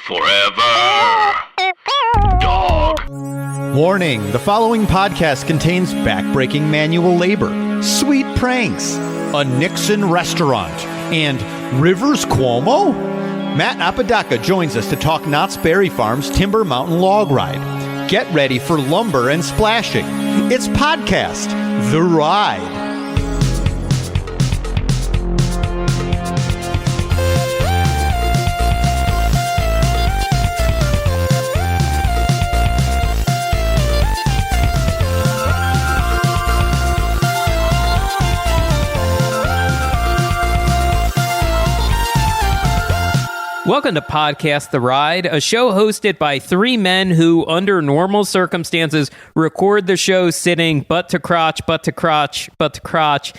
Forever. Dog. Warning, the following podcast contains backbreaking manual labor, sweet pranks, a Nixon restaurant, and Rivers Cuomo? Matt Apodaca joins us to talk Knott's Berry Farm's Timber Mountain Log Ride. Get ready for lumber and splashing. It's podcast, The Ride. Welcome to Podcast The Ride, a show hosted by three men who, under normal circumstances, record the show sitting butt to crotch, butt to crotch, butt to crotch,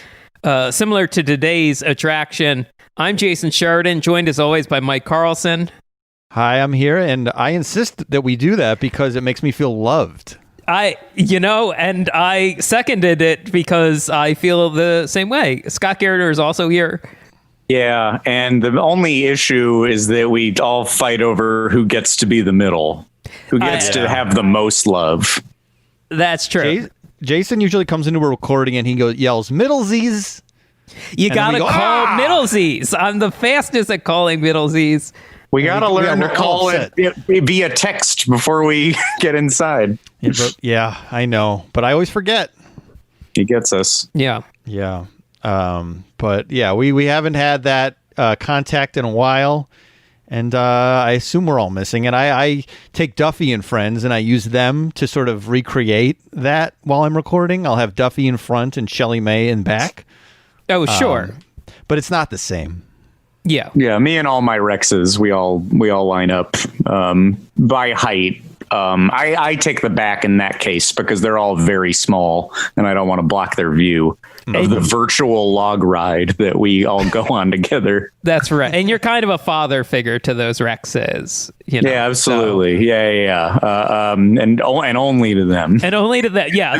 similar to today's attraction. I'm Jason Sheridan, joined as always by Mike Carlson. Hi, I'm here, and I insist that we do that because it makes me feel loved. I seconded it because I feel the same way. Scott Garriter is also here. Yeah, and the only issue is that we all fight over who gets to be the middle, who gets to have the most love. That's true. Jason usually comes into a recording and he yells, "Middlesies!" You gotta call Middlesies. I'm the fastest at calling Middlesies. We gotta learn to call it via text before we get inside. Yeah, I know, but I always forget. He gets us. Yeah. But yeah, we haven't had that contact in a while, and I assume we're all missing. And I take Duffy and friends, and I use them to sort of recreate that while I'm recording. I'll have Duffy in front and Shelly May in back. Oh, sure. But it's not the same. Yeah. Yeah, me and all my Rexes, we all line up by height. I take the back in that case because they're all very small and I don't want to block their view of the virtual log ride that we all go on together. That's right. And you're kind of a father figure to those Rexes. You know, yeah, absolutely. So. Yeah. And only to them. And only to that. Yeah.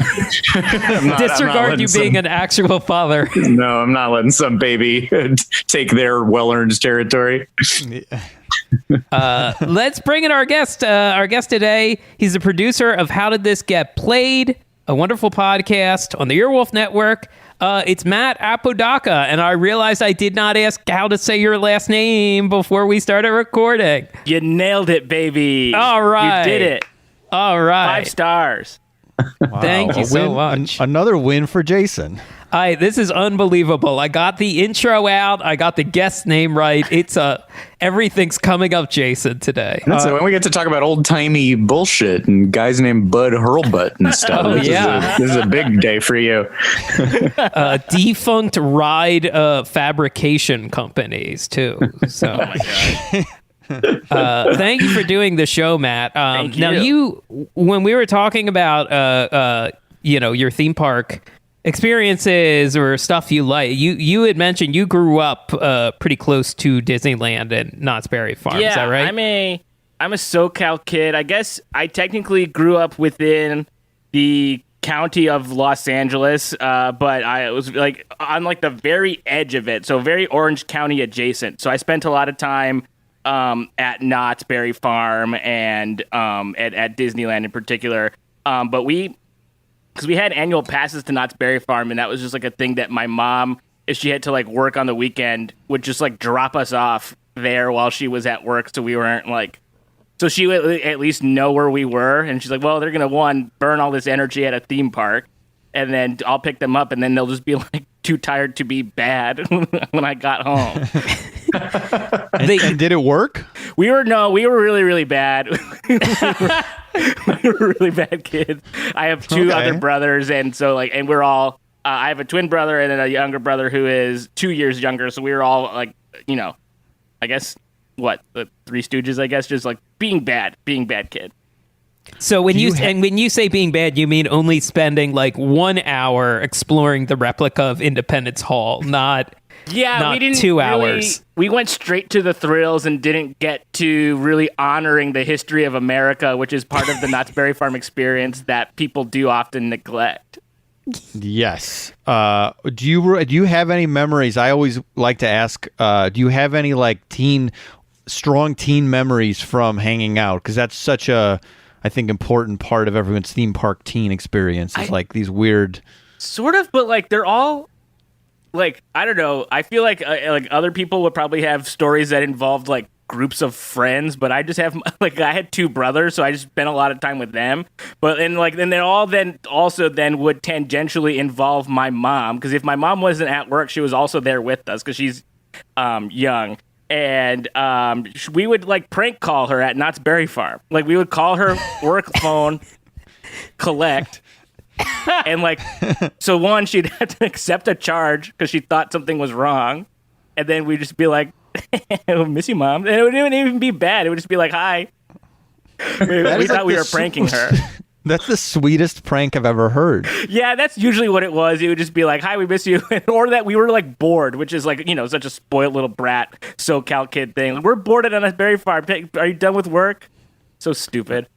Disregard you being an actual father. No, I'm not letting some baby take their well-earned territory. Let's bring in our guest. Our guest today, he's the producer of How Did This Get Played, a wonderful podcast on the Earwolf Network. It's Matt Apodaca, and I realized I did not ask how to say your last name before we started recording. You nailed it, baby. All right. You did it. All right. 5 stars. Wow. Thank you so much. Another win for Jason. This is unbelievable. I got the intro out. I got the guest name right. Everything's coming up, Jason, today. That's when we get to talk about old timey bullshit and guys named Bud Hurlbutt and stuff. This is a big day for you. Defunct ride fabrication companies too. So, thank you for doing the show, Matt. Thank you. Now, when we were talking about your theme park experiences or stuff you like, you had mentioned you grew up pretty close to Disneyland and Knott's Berry Farm. Yeah, is that right? I'm a SoCal kid. I guess I technically grew up within the county of Los Angeles, but I was like on like the very edge of it, so very Orange County adjacent. So I spent a lot of time at Knott's Berry Farm and at Disneyland in particular. Because we had annual passes to Knott's Berry Farm, and that was just like a thing that my mom, if she had to like work on the weekend, would just like drop us off there while she was at work, so we weren't like, so she would at least know where we were. And she's like, well, they're gonna burn all this energy at a theme park, and then I'll pick them up, and then they'll just be like too tired to be bad when I got home. And did it work? We were really, really bad. We were really bad kids. I have two other brothers, and so and we're all. I have a twin brother and then a younger brother who is 2 years younger. So we were all I guess the Three Stooges. I guess just like being bad kid. So when you say being bad, you mean only spending like 1 hour exploring the replica of Independence Hall, not we didn't 2 hours. We went straight to the thrills and didn't get to really honoring the history of America, which is part of the Knott's Berry Farm experience that people do often neglect. Yes. Do you have any memories? I always like to ask, do you have any like teen strong teen memories from hanging out? Because that's such a, I think, important part of everyone's theme park teen experience. Is like these weird, sort of, but like they're all like, I don't know. I feel like other people would probably have stories that involved like groups of friends, but I just have like I had two brothers, so I just spent a lot of time with them. But and they all then also then would tangentially involve my mom, because if my mom wasn't at work, she was also there with us because she's young. And we would like prank call her at Knott's Berry Farm. Like we would call her work phone, collect, and like so one she'd have to accept a charge because she thought something was wrong, and then we'd just be like, "Miss you, Mom." And it wouldn't even be bad. It would just be like, "Hi." We thought we were pranking her. That's the sweetest prank I've ever heard. Yeah, that's usually what it was. It would just be like, "Hi, we miss you," or that we were like bored, which is like, you know, such a spoiled little brat SoCal kid thing. Like, we're bored at a berry farm. Are you done with work? So stupid.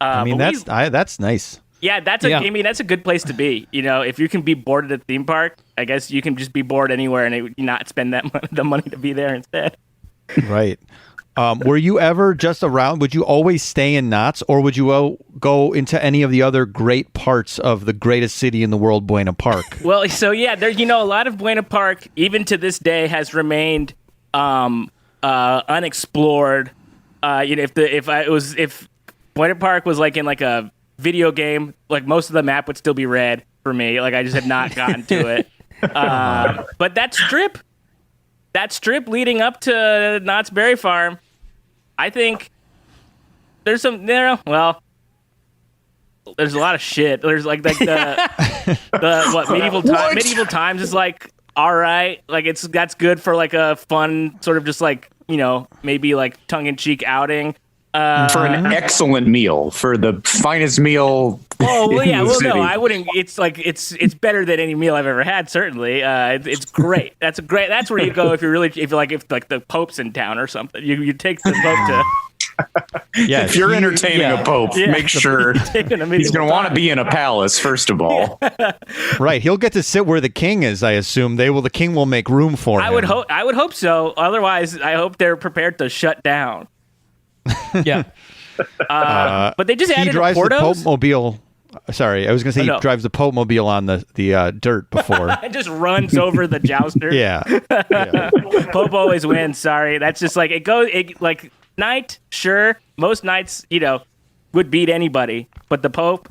I mean, that's nice. Yeah, I mean, that's a good place to be. You know, if you can be bored at a theme park, I guess you can just be bored anywhere and not spend the money to be there instead. Right. Were you ever just around? Would you always stay in Knott's, or would you go into any of the other great parts of the greatest city in the world, Buena Park? Well, so yeah, there, you know, a lot of Buena Park, even to this day, has remained unexplored. You know, if Buena Park was like in like a video game, like most of the map would still be red for me. Like I just have not gotten to it. But that strip leading up to Knott's Berry Farm, I think there's some there's a lot of shit. There's like the medieval times is like all right, like that's good for like a fun sort of just like, you know, maybe like tongue-in-cheek outing. For an excellent meal, for the finest meal. Oh well, yeah. Well, city. no, I wouldn't. It's like it's better than any meal I've ever had. Certainly, it's great. That's where you go if the Pope's in town or something. You take the Pope to. Yeah, if you're entertaining a Pope, make sure he's going to want to be in a palace first of all. Right, he'll get to sit where the king is. I assume the king will make room for him. I would hope so. Otherwise, I hope they're prepared to shut down. Yeah. But they just added he drives Portos? the Pope mobile. Sorry, I was going to say he drives the Pope mobile on the dirt before. It just runs over the jouster. Yeah. Pope always wins. Sorry, that's just like it goes. Like night, sure, most nights, you know, would beat anybody, but the Pope.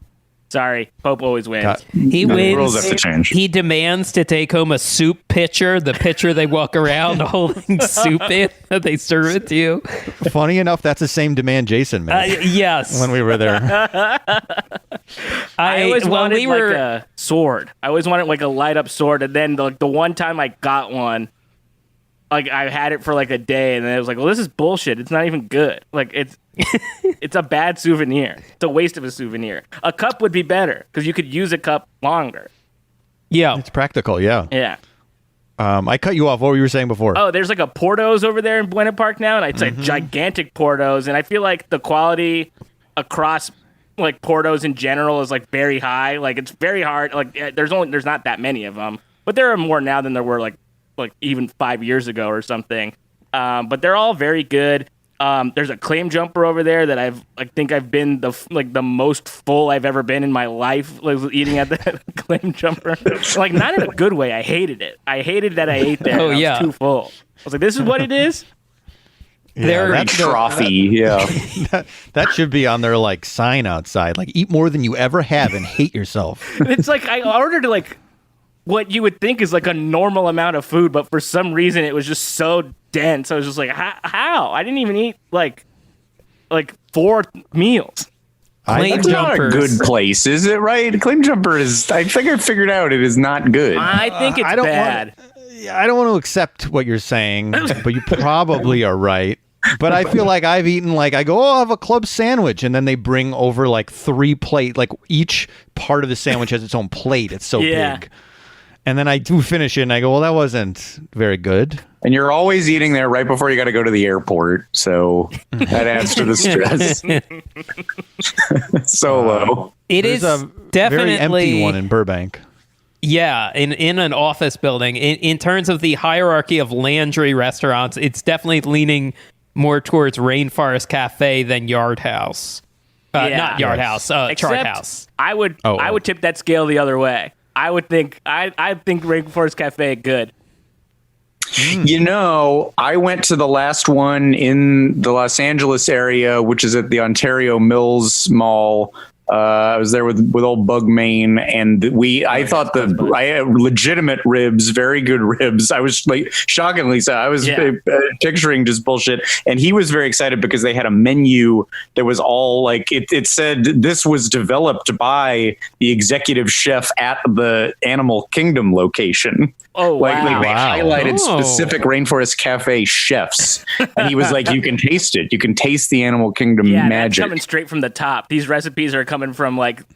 Sorry, Pope always wins. He wins. The rules have to change. He demands to take home a soup pitcher, the pitcher they walk around holding soup in, that they serve it to you. Funny enough, that's the same demand Jason made. Yes. When we were there. I always wanted like a sword. I always wanted like a light up sword, and then the one time I got one, like I had it for like a day, and then I was like, well, this is bullshit. It's not even good. Like it's a bad souvenir. It's a waste of a souvenir. A cup would be better because you could use a cup longer. Yeah. It's practical, yeah. Yeah. I cut you off. What were you saying before? Oh, there's like a Portos over there in Buena Park now, and it's like gigantic Portos, and I feel like the quality across like Portos in general is like very high. Like it's very hard. Like there's not that many of them, but there are more now than there were like even 5 years ago or something. But they're all very good. There's a claim jumper over there that I think I've been the most full I've ever been in my life, like eating at the claim jumper. Like not in a good way. I hated it. I hated that I ate there. Oh, I was yeah. too full. I was like, this is what it is? Yeah, trophy. that should be on their like sign outside. Like eat more than you ever have and hate yourself. It's like I ordered like what you would think is like a normal amount of food, but for some reason it was just so dense. I was just like, how? I didn't even eat like 4 meals. Claim That's not a jumpers. good place, is it? Right? Claim jumper is. I think I figured out it is not good. I think it's bad. I don't want to accept what you're saying, but you probably are right. But I feel like I've eaten I go, I'll have a club sandwich, and then they bring over like 3 plate. Like each part of the sandwich has its own plate. It's so big. And then I do finish it, and I go, well, that wasn't very good. And you're always eating there right before you got to go to the airport, so that adds to the stress. Solo. It is There's a definitely very empty one in Burbank. Yeah, in an office building. In terms of the hierarchy of Landry restaurants, it's definitely leaning more towards Rainforest Cafe than Yard House. Not Yard House, Chart House. I would tip that scale the other way. I think Rainforest Cafe good. You know, I went to the last one in the Los Angeles area, which is at the Ontario Mills Mall. I was there with old Bugmain, and I thought I had legitimate ribs, very good ribs. I was like shockingly so. I was picturing just bullshit, and he was very excited because they had a menu that was all like it said this was developed by the executive chef at the Animal Kingdom location. Oh, wow. wow. They highlighted specific Rainforest Cafe chefs. And he was like, you can taste it. You can taste the Animal Kingdom magic. That's coming straight from the top. These recipes are coming from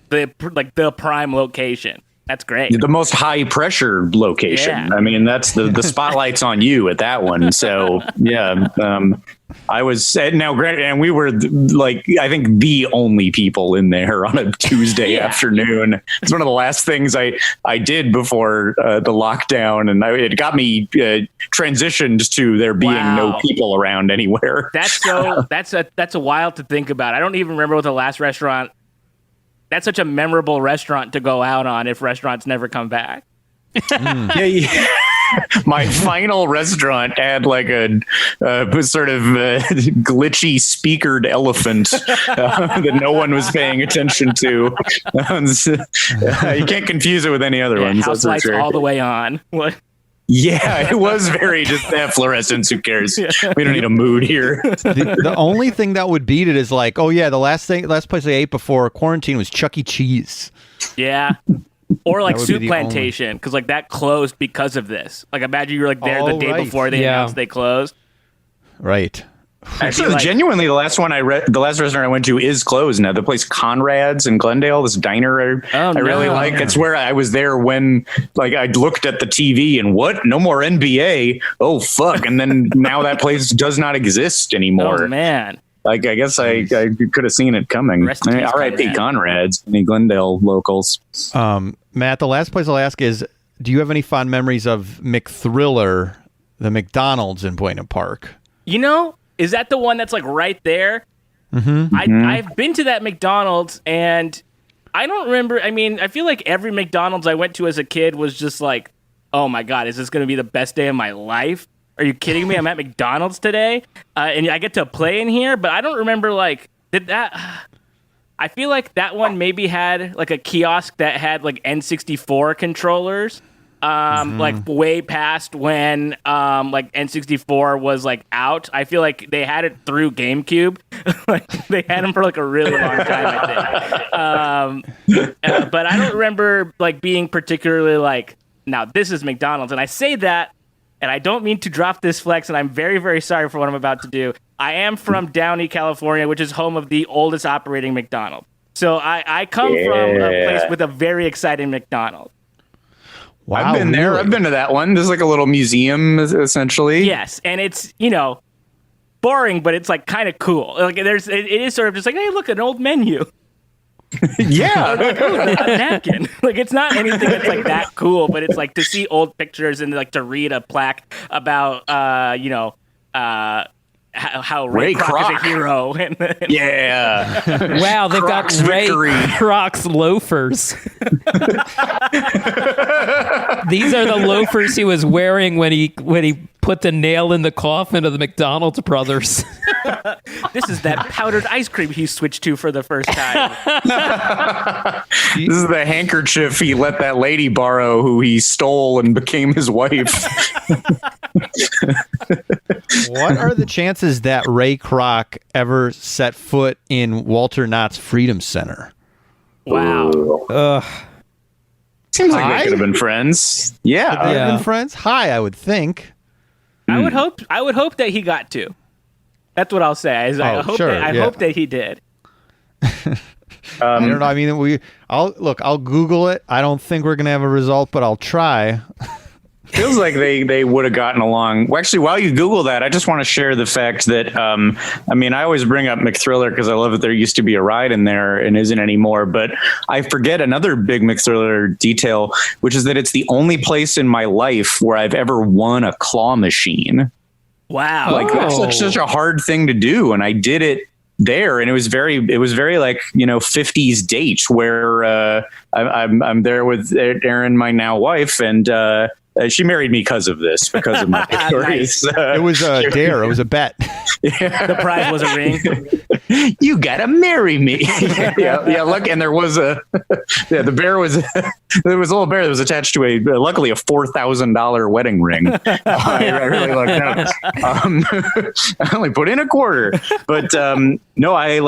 the prime location. That's great. The most high pressure location. Yeah. I mean, that's the spotlight's on you at that one. So yeah, I was now granted, and we were like, I think the only people in there on a Tuesday afternoon. It's one of the last things I did before the lockdown, and it got me transitioned to there being no people around anywhere. That's a wild to think about. I don't even remember what the last restaurant. That's such a memorable restaurant to go out on if restaurants never come back. Yeah. My final restaurant had like a sort of glitchy speakered elephant that no one was paying attention to. You can't confuse it with any other ones. House lights all the way on. What? Yeah, it was very just fluorescence. Who cares? We don't need a mood here. The only thing that would beat it is like, oh yeah, the last place I ate before quarantine was Chuck E. Cheese. Yeah. Or like Soup Plantation, because like that closed because of this. Like imagine you were like there the day before they announced they closed. Right. Actually, genuinely, the last restaurant I went to is closed now. The place Conrad's in Glendale, this diner I really like. It's where I was there when like I looked at the TV and what? No more NBA. Oh fuck! And then now that place does not exist anymore. Oh man. Like I guess I could have seen it coming. R.I.P. Conrad's, any Glendale locals. Matt, the last place I'll ask is, do you have any fond memories of McThriller, the McDonald's in Buena Park? You know, is that the one that's like right there? Mm-hmm. I've been to that McDonald's and I don't remember. I mean, I feel like every McDonald's I went to as a kid was just like, oh my God, is this going to be the best day of my life? Are you kidding me? I'm at McDonald's today and I get to play in here, but I don't remember like, I feel like that one maybe had like a kiosk that had like N64 controllers. Like way past when like N64 was like out. I feel like they had it through GameCube. Like they had them for like a really long time, I think. But I don't remember like being particularly like, now this is McDonald's. And I say that, and I don't mean to drop this flex, and I'm very, very sorry for what I'm about to do. I am from Downey, California, which is home of the oldest operating McDonald's. So I come from a place with a very exciting McDonald's. Wow, I've been there. I've been to that one. There's like a little museum, essentially. Yes, and it's, you know, boring, but it's like kind of cool. Like it is sort of just like, hey, look, an old menu. Yeah, like, ooh, a napkin. Like it's not anything that's like that cool, but it's like to see old pictures and like to read a plaque about, how Ray Kroc is a hero. Yeah. Wow, they've Croc's got Ray victory. Kroc's loafers. These are the loafers he was wearing when he put the nail in the coffin of the McDonald's brothers. This is that powdered ice cream he switched to for the first time. This is the handkerchief he let that lady borrow who he stole and became his wife. What are the chances that Ray Kroc ever set foot in Walter Knott's Freedom Center? Wow. Seems like they could have been friends. Yeah. Could they have been friends? Hi, I would think. I would hope that he got to. That's what I'll say. I hope that he did. I don't know. I mean, I'll Google it. I don't think we're gonna have a result, but I'll try. Feels like they would have gotten along. Well, actually, while you Google that, I just want to share the fact that, I always bring up McThriller because I love that there used to be a ride in there and isn't anymore. But I forget another big McThriller detail, which is that it's the only place in my life where I've ever won a claw machine. Wow. Like that's such a hard thing to do, and I did it there, and it was very like 50s date where I'm there with Erin, my now wife, and she married me because of this, because of my stories. It was a dare. It was a bet. The prize was a ring. You gotta marry me. yeah. Look, and there was the bear was there was a little bear that was attached to luckily a $4,000 wedding ring. I really lucked out. I only put in a quarter, but no, I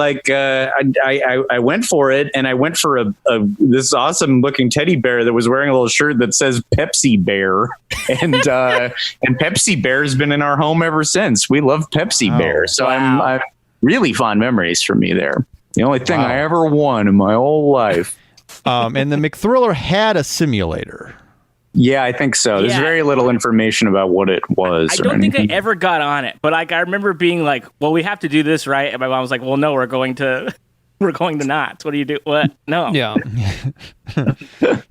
went for it, and I went for this awesome looking teddy bear that was wearing a little shirt that says Pepsi Bear, and Pepsi Bear has been in our home ever since. We love Pepsi Bear, so wow. I'm really fond memories for me there. The only thing I ever won in my whole life. And the McThriller had a simulator. Yeah, I think so. There's very little information about what it was. I don't think I ever got on it, but like I remember being like, "Well, we have to do this, right?" And my mom was like, "Well, no, we're going to Knott's. What do you do? What? No." Yeah.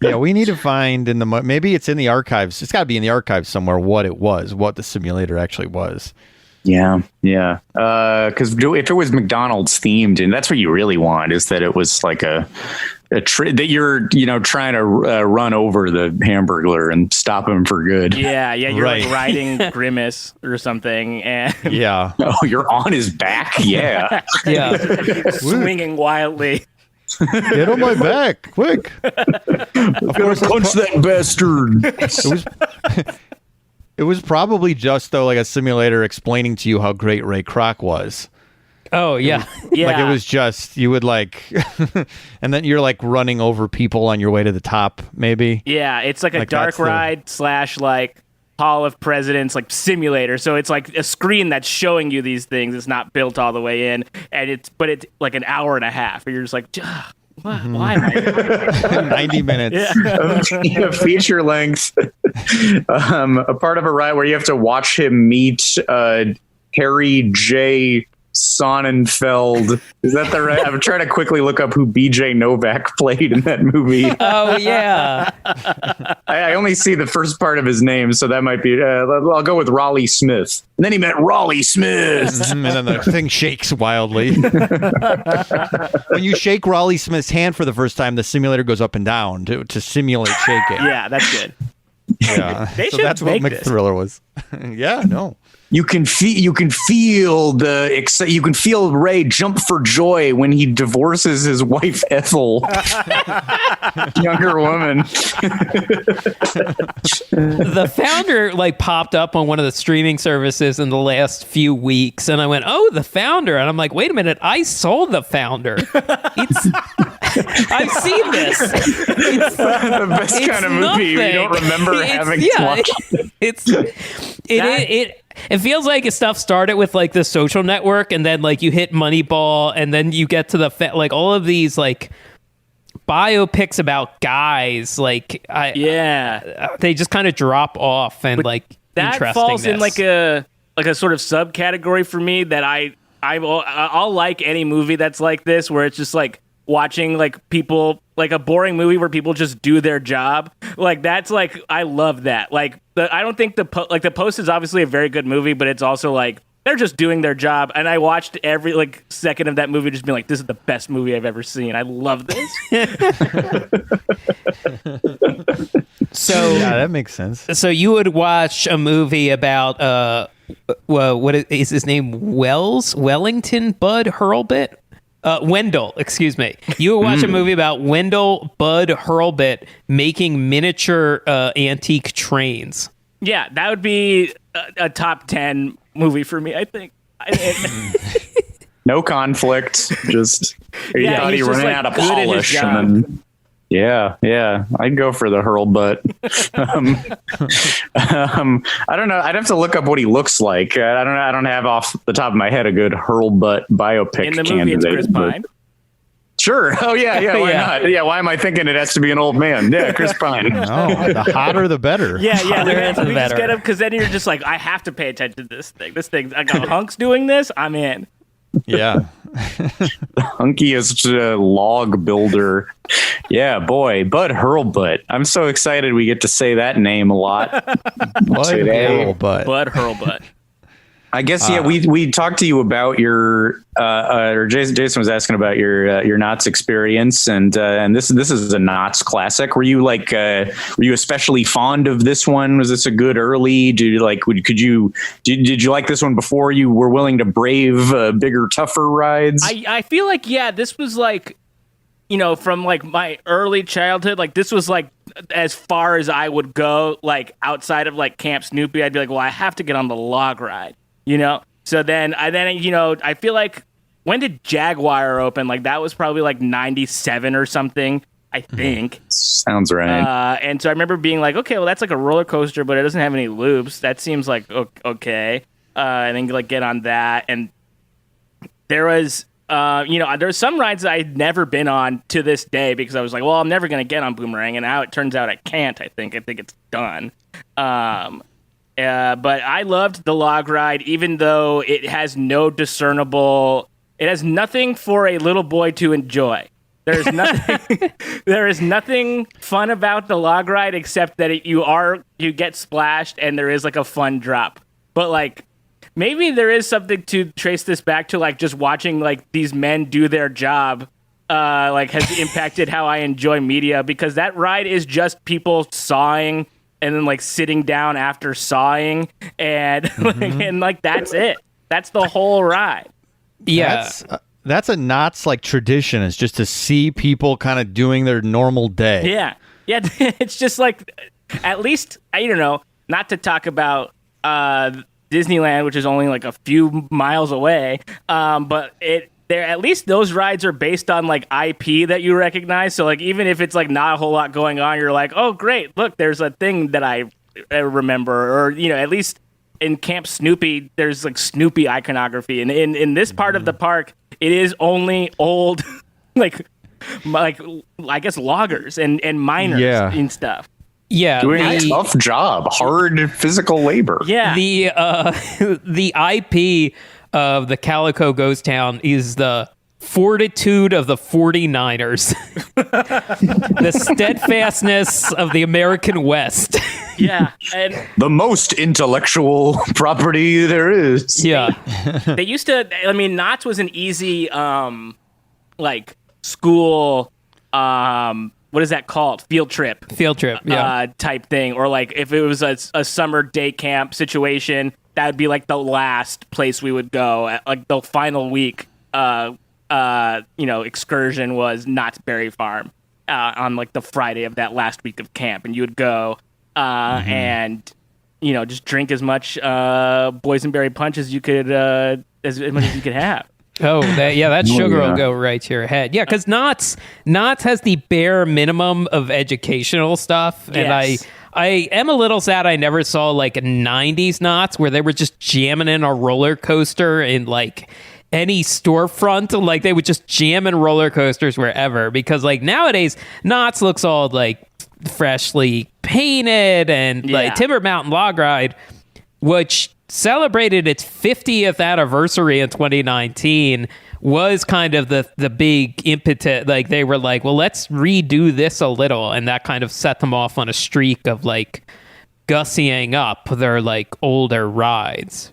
Yeah, we need to find maybe it's in the archives. It's got to be in the archives somewhere what it was, what the simulator actually was. Yeah. Because if it was McDonald's themed, and that's what you really want, is that it was like a that you're trying to run over the Hamburglar and stop him for good. Yeah, you're like riding Grimace or something, and Yeah. Oh, you're on his back. Yeah. swinging wildly. Get on my back, quick. Of course, punch that bastard. It was probably just like a simulator explaining to you how great Ray Kroc was. Oh, yeah. Like it was just, you would and then you're like running over people on your way to the top, maybe. Yeah, it's like a dark ride / like Hall of Presidents like simulator. So it's like a screen that's showing you these things. It's not built all the way in, and it's like an hour and a half. And you're just like, why am I 90 minutes. Yeah. Feature length. A part of a ride where you have to watch him meet Harry J. Sonnenfeld. Is that the right? I'm trying to quickly look up who BJ Novak played in that movie. Oh, yeah. I only see the first part of his name, so that might be. I'll go with Raleigh Smith. And then he met Raleigh Smith. And then the thing shakes wildly. When you shake Raleigh Smith's hand for the first time, the simulator goes up and down to simulate shaking. Yeah, that's good. Yeah, They so should that's what make this. McThriller was. Yeah, no. You can feel Ray jump for joy when he divorces his wife Ethel, younger woman. The Founder popped up on one of the streaming services in the last few weeks, and I went, "Oh, The Founder," and I'm like, "Wait a minute, I saw The Founder. I've seen this. It's The best kind of movie you don't remember having watched. It feels like stuff started with The Social Network, and then you hit Moneyball, and then you get to the all of these biopics about guys. They just kind of drop off, and that falls in a sort of subcategory for me that I'll like any movie that's like this, where it's just watching people a boring movie where people just do their job. That's I love that. I don't think the Post is obviously a very good movie, but it's also they're just doing their job. And I watched every second of that movie just being this is the best movie I've ever seen. I love this. So yeah, that makes sense. So you would watch a movie about what is his name? Wellington Bud Hurlbut? Wendell, excuse me. You would watch a movie about Wendell Bud Hurlbut making miniature antique trains. Yeah, that would be a top 10 movie for me, I think. No conflict, just Yeah, he's just, running out of good at his polish, job. and then yeah, I'd go for the Hurlbut. I don't know. I'd have to look up what he looks like. I don't have off the top of my head a good Hurlbut biopic In the movie, candidate. it's Chris Pine. Sure. Oh yeah. Why not? Yeah. Why am I thinking it has to be an old man? Yeah, Chris Pine. No, the hotter the better. Yeah. The better. Get him, because then you're just I have to pay attention to this thing. I got hunks doing this. I'm in. Yeah. Hunkiest log builder. Yeah, boy, Bud Hurlbut. I'm so excited we get to say that name a lot Bud today. Hurlbut. Bud Hurlbut. I guess we talked to you about your or Jason was asking about your Knott's experience, and this is a Knott's classic. Were you were you especially fond of this one? Was this a good early? Did you like this one before you were willing to brave bigger, tougher rides? I feel like this was like, from like my early childhood, like this was like as far as I would go, like outside of like Camp Snoopy. I'd be like, well, I have to get on the log ride. So then I feel like, when did Jaguar open? Like that was probably like 97 or something, I think. Sounds right. And so I remember being like, okay, well that's like a roller coaster, but it doesn't have any loops. That seems like okay. And then like get on that. And there was, there's some rides that I'd never been on to this day because I was like, well, I'm never going to get on Boomerang. And now it turns out I can't, I think it's done. But I loved the log ride, even though it has it has nothing for a little boy to enjoy. There is nothing fun about the log ride except that you get splashed and there is like a fun drop. But like, maybe there is something to trace this back to, like just watching like these men do their job, like has impacted how I enjoy media, because that ride is just people sawing and then like sitting down after sawing and like that's it. That's the whole ride. Yeah. That's a Knott's like tradition, is just to see people kind of doing their normal day. Yeah. It's just like, at least, I don't know, not to talk about Disneyland, which is only like a few miles away, but at least those rides are based on like IP that you recognize. So like, even if it's like not a whole lot going on, you're like, oh great, look, there's a thing that I remember. Or at least in Camp Snoopy, there's like Snoopy iconography, and in this part of the park, it is only old like I guess loggers and miners and stuff. Yeah, doing a tough job, hard physical labor. Yeah, the IP of the Calico Ghost Town is the fortitude of the 49ers, the steadfastness of the American West. Yeah, and the most intellectual property there is. Yeah, they used to. I mean, Knott's was an easy, like school. What is that called? Field trip. Yeah. Type thing, or like if it was a summer day camp situation, that would be like the last place we would go. At, like the final week, excursion was Knott's Berry Farm on like the Friday of that last week of camp, and you would go and just drink as much boysenberry punch as you could, as much as you could have. Oh, that sugar will go right to your head. Yeah, because Knott's has the bare minimum of educational stuff, and Yes. I am a little sad I never saw like a 90s Knott's where they were just jamming in a roller coaster in like any storefront. Like they would just jam in roller coasters wherever, because like nowadays Knott's looks all like freshly painted, and like Timber Mountain Log Ride, which celebrated its 50th anniversary in 2019, was kind of the big impetus. Like they were like, well, let's redo this a little, and that kind of set them off on a streak of like gussying up their like older rides.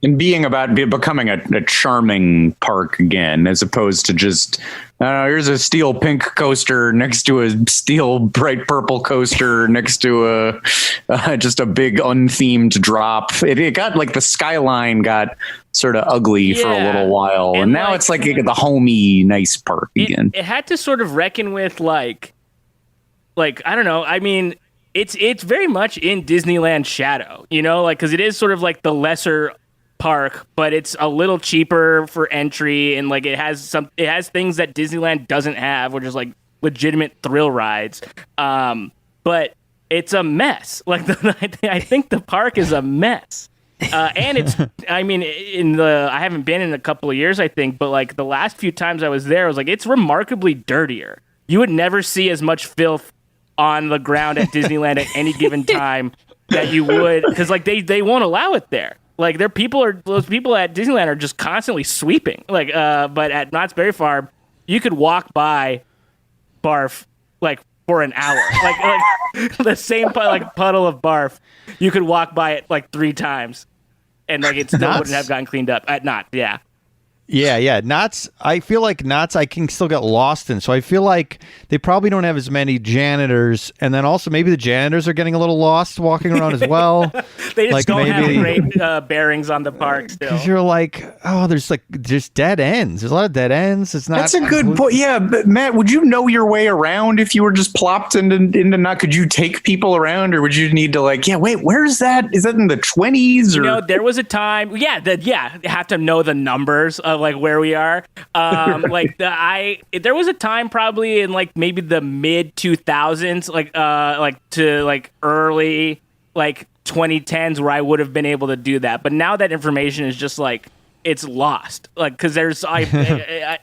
And becoming a charming park again, as opposed to just, here's a steel pink coaster next to a steel bright purple coaster next to just a big unthemed drop. It got like the skyline got sort of ugly for a little while. And now it's like the homey, nice park again. It had to sort of reckon with like, I don't know. I mean, it's very much in Disneyland's shadow, because it is sort of like the lesser park, but it's a little cheaper for entry, and like it has things that Disneyland doesn't have, which is like legitimate thrill rides. But it's a mess. Like I think the park is a mess. And it's, I mean, I haven't been in a couple of years, I think, but like the last few times I was there, I was like, it's remarkably dirtier. You would never see as much filth on the ground at Disneyland at any given time that you would, because like they won't allow it there. Like those people at Disneyland are just constantly sweeping. Like, but at Knott's Berry Farm, you could walk by barf like for an hour. like the same like puddle of barf, you could walk by it like 3 times, and like it still wouldn't have gotten cleaned up at Knott. Yeah. Yeah. Knott's, I feel like Knott's I can still get lost in. So I feel like they probably don't have as many janitors. And then also maybe the janitors are getting a little lost walking around as well. They just like don't have great bearings on the park still. Because you're like, oh, there's dead ends. There's a lot of dead ends. It's not. That's a good point. Yeah, but Matt, would you know your way around if you were just plopped into Knott? Could you take people around, or would you need to like, wait, where's that? Is that in the 20s? Or? You know, there was a time. You have to know the numbers of like where we are. There was a time probably in like maybe the mid 2000s, like to like early like 2010s where I would have been able to do that. But now that information is just like it's lost. Like because I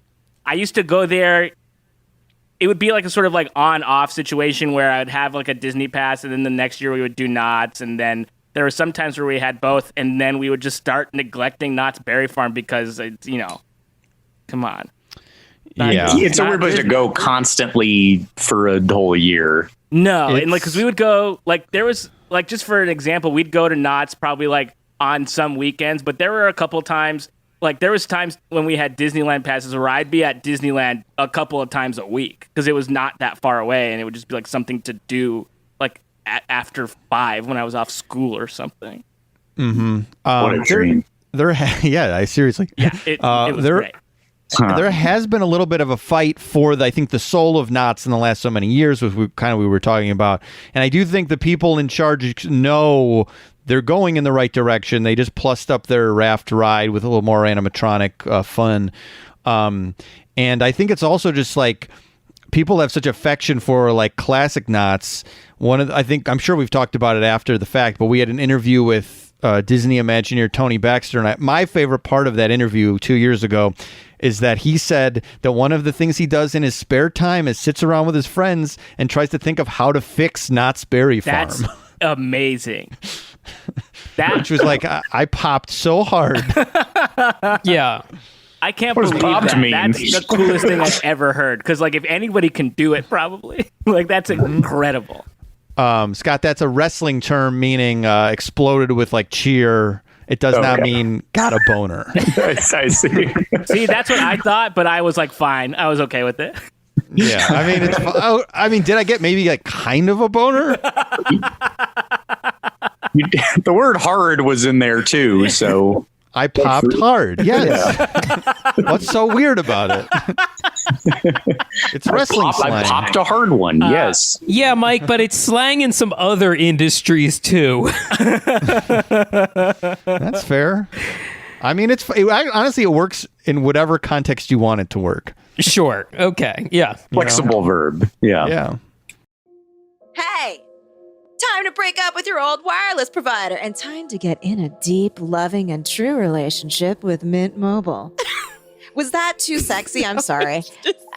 used to go there. It would be like a sort of like on-off situation where I'd have like a Disney pass, and then the next year we would do Knott's, and then there were some times where we had both, and then we would just start neglecting Knott's Berry Farm because it's, come on. It's a weird place to go constantly for a whole year. No, and like because we would go like there was like just for an example, we'd go to Knott's probably like on some weekends, but there were a couple times like there was times when we had Disneyland passes where I'd be at Disneyland a couple of times a week because it was not that far away, and it would just be like something to do like after 5 when I was off school or something. Mm-hmm. What a dream. Seriously. Yeah, it was great. There has been a little bit of a fight for I think the soul of Knott's in the last so many years, which we were talking about. And I do think the people in charge know they're going in the right direction. They just plussed up their raft ride with a little more animatronic fun. And I think it's also just like people have such affection for like classic Knott's. I'm sure we've talked about it after the fact, but we had an interview with Disney Imagineer Tony Baxter, and my favorite part of that interview 2 years ago is that he said that one of the things he does in his spare time is sits around with his friends and tries to think of how to fix Knott's Berry Farm. That's amazing. Which was like, I popped so hard. Yeah. I can't What does believe popped that. mean? That's the coolest thing I've ever heard. Because like if anybody can do it, probably like that's incredible. Scott, that's a wrestling term meaning exploded with like cheer. It does not mean got a boner. I see. See, that's what I thought, but I was like, fine. I was okay with it. Yeah, I mean, did I get maybe like kind of a boner? The word hard was in there too, so I popped hard. Yes. What's so weird about it? It's wrestling slang. I popped a hard one. Yes. Yeah, Mike, but it's slang in some other industries too. That's fair. I mean, honestly, it works in whatever context you want it to work. Sure. Okay. Yeah. Flexible verb. Yeah. Yeah. Hey, time to break up with your old wireless provider and time to get in a deep, loving, and true relationship with Mint Mobile. Was that too sexy? I'm sorry.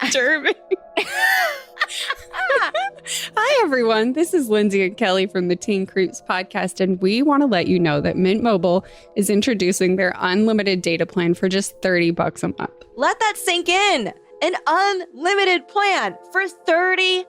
Disturbing. Hi, everyone. This is Lindsay and Kelly from the Teen Creeps podcast, and we want to let you know that Mint Mobile is introducing their unlimited data plan for just $30 a month. Let that sink in. An unlimited plan for $30.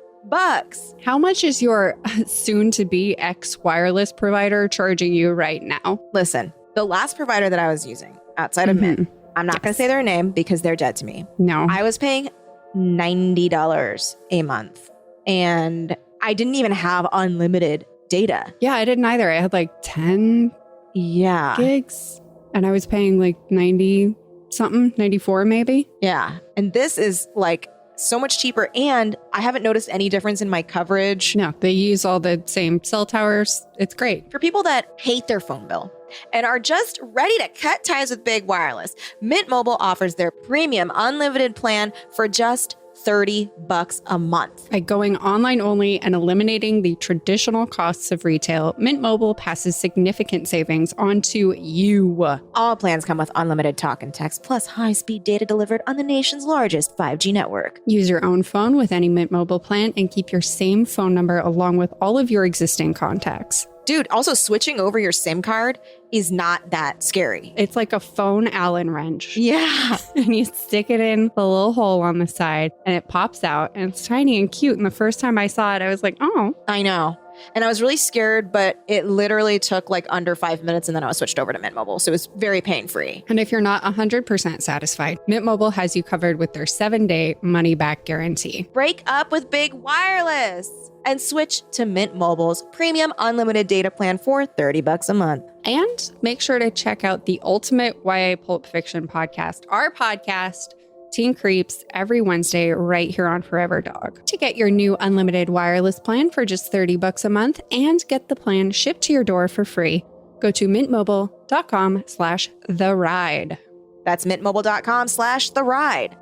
How much is your soon-to-be ex-wireless provider charging you right now? Listen, the last provider that I was using outside of Mint, I'm not going to say their name because they're dead to me. No. I was paying $90 a month, and I didn't even have unlimited data. Yeah, I didn't either. I had like 10 gigs, and I was paying like 90 something, 94 maybe. Yeah. And this is like so much cheaper, and I haven't noticed any difference in my coverage. No, they use all the same cell towers. It's great. For people that hate their phone bill and are just ready to cut ties with big wireless, Mint Mobile offers their premium unlimited plan for just $30 a month. By going online only and eliminating the traditional costs of retail, Mint Mobile passes significant savings on to you. All plans come with unlimited talk and text, plus high-speed data delivered on the nation's largest 5G network. Use your own phone with any Mint Mobile plan and keep your same phone number along with all of your existing contacts. Dude, also switching over your SIM card is not that scary. It's like a phone Allen wrench. Yeah. And you stick it in the little hole on the side and it pops out and it's tiny and cute. And the first time I saw it, I was like, oh. I know. And I was really scared, but it literally took like under 5 minutes and then I was switched over to Mint Mobile. So it was very pain-free. And if you're not 100% satisfied, Mint Mobile has you covered with their 7-day money-back guarantee. Break up with big wireless and switch to Mint Mobile's premium unlimited data plan for $30 a month. And make sure to check out the Ultimate YA Pulp Fiction podcast, our podcast, Teen Creeps, every Wednesday right here on Forever Dog. To get your new unlimited wireless plan for just $30 a month and get the plan shipped to your door for free, go to mintmobile.com/theride. That's mintmobile.com/theride.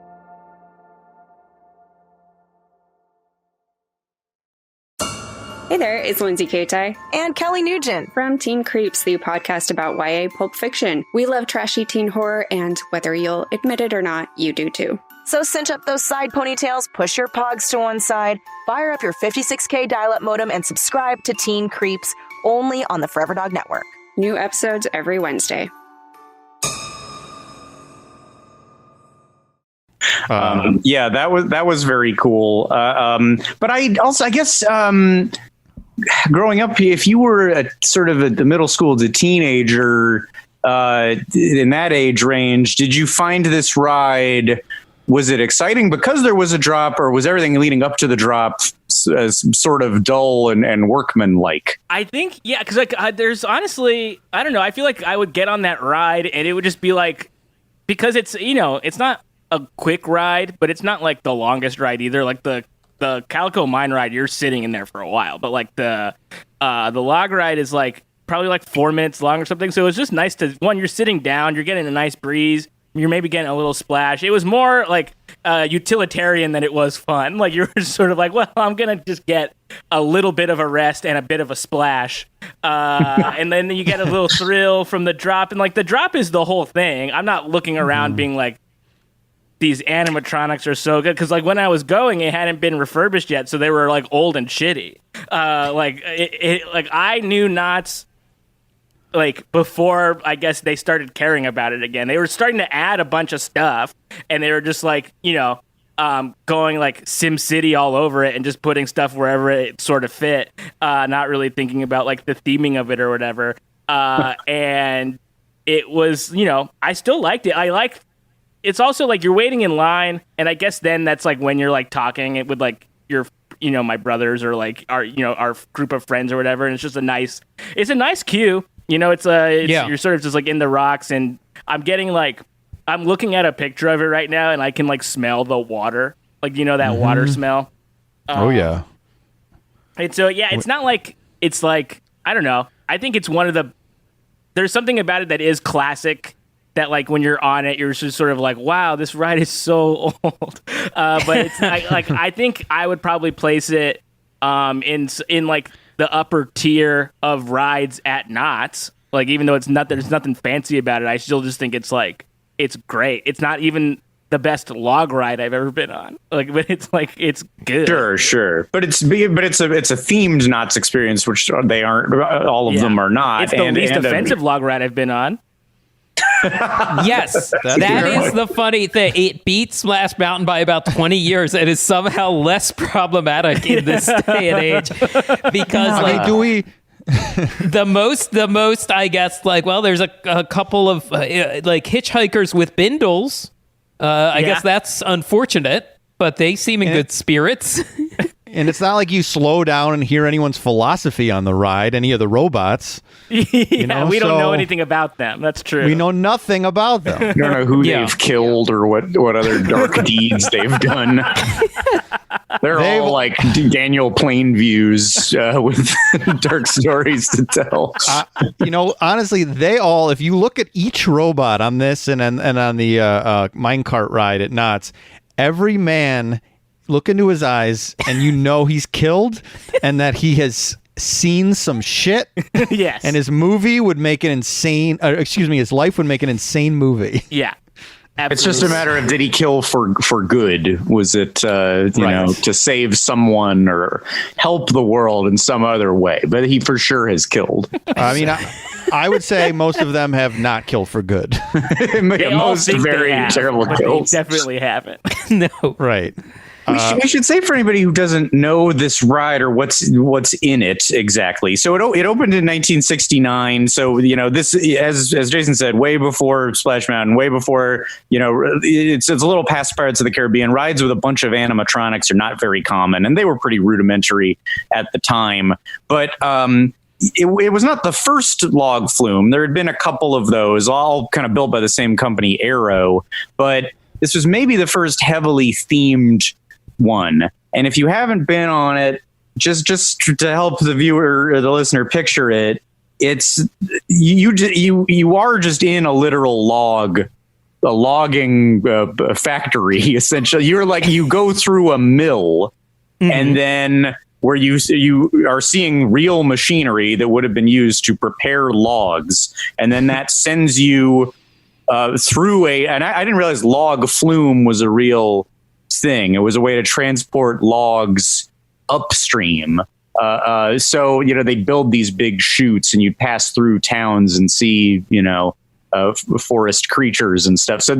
Hey there, it's Lindsay Kaitai And Kelly Nugent. from Teen Creeps, the podcast about YA Pulp Fiction. We love trashy teen horror, and whether you'll admit it or not, you do too. So cinch up those side ponytails, push your pogs to one side, fire up your 56K dial-up modem, and subscribe to Teen Creeps only on the Forever Dog Network. New episodes every Wednesday. Yeah, that was very cool. But I guess growing up, if you were the middle school to teenager in that age range, did you find this ride? Was it exciting because there was a drop, or was everything leading up to the drop sort of dull and workman-like? I think, yeah, because there's honestly, I don't know. I feel like I would get on that ride and it would just be like, because it's, it's not a quick ride, but it's not like the longest ride either. Like the Calico Mine ride, you're sitting in there for a while, but like the log ride is like probably like 4 minutes long or something. So it's just nice to, one, you're sitting down, you're getting a nice breeze, you're maybe getting a little splash. It was more like utilitarian than it was fun. Like you were just sort of like, well, I'm gonna just get a little bit of a rest and a bit of a splash, and then you get a little thrill from the drop. And like the drop is the whole thing. I'm not looking around being like, these animatronics are so good, because like when I was going, it hadn't been refurbished yet, so they were like old and shitty. Like I knew Knott's like before I guess they started caring about it again. They were starting to add a bunch of stuff, and they were just like going like SimCity all over it and just putting stuff wherever it sort of fit, not really thinking about like the theming of it or whatever. And it was I still liked it. It's also like you're waiting in line, and I guess then that's like when you're like talking it with like your my brothers or like our group of friends or whatever, and it's just a nice queue. You're sort of just like in the rocks, and I'm looking at a picture of it right now, and I can like smell the water, like that water smell. Oh yeah. And so it's not like it's like, I don't know. I think it's there's something about it that is classic, that like when you're on it, you're just sort of like, wow, this ride is so old. But it's I think I would probably place it in like the upper tier of rides at Knott's. Like even though there's nothing fancy about it, I still just think it's great. It's not even the best log ride I've ever been on. Like, but it's good. Sure. But it's a themed Knott's experience, which they aren't. All of them are not. It's the least offensive log ride I've been on. Yes, that is the funny thing. It beats Splash Mountain by about 20 years and is somehow less problematic in this day and age, because the most I guess, like, well, there's a couple of like hitchhikers with bindles. I guess that's unfortunate, but they seem in good spirits. And it's not like you slow down and hear anyone's philosophy on the ride, any of the robots. We don't know anything about them. That's true. We know nothing about them. We don't know who they've killed or what other dark deeds they've done. They're all like Daniel Plainviews with dark stories to tell. Honestly, if you look at each robot on this and on the minecart ride at Knott's, every man, look into his eyes and he's killed and that he has seen some shit. Yes. And his movie would make an insane, his life would make an insane movie. Yeah. Absolutely. It's just a matter of, did he kill for good? Was it, to save someone or help the world in some other way? But he for sure has killed. I mean, I would say most of them have not killed for good. They all Most think very they have, terrible but kills. they definitely haven't. No. Right. We should say for anybody who doesn't know this ride or what's in it exactly. So it opened in 1969. So this, as Jason said, way before Splash Mountain, way before it's a little past Pirates of the Caribbean. Rides with a bunch of animatronics are not very common, and they were pretty rudimentary at the time. But it was not the first log flume. There had been a couple of those, all kind of built by the same company, Arrow. But this was maybe the first heavily themed one. And if you haven't been on it, just to help the viewer or the listener picture it, it's you are just in a literal logging factory. Essentially, you're like, you go through a mill, and then where you are seeing real machinery that would have been used to prepare logs, and then that sends you through and I didn't realize log flume was a real thing. It was a way to transport logs upstream. So they'd build these big chutes, and you'd pass through towns and see forest creatures and stuff. I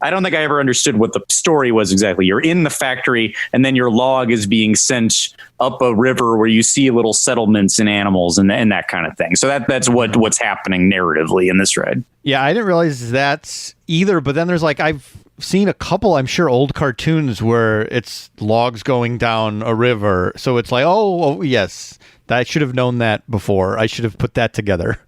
don't think I ever understood what the story was exactly. You're in the factory, and then your log is being sent up a river where you see little settlements and animals and that kind of thing. So that's what's happening narratively in this ride. Yeah, I didn't realize that's either. But then there's I've seen a couple, I'm sure, old cartoons where it's logs going down a river. So it's oh yes, I should have known that before. I should have put that together.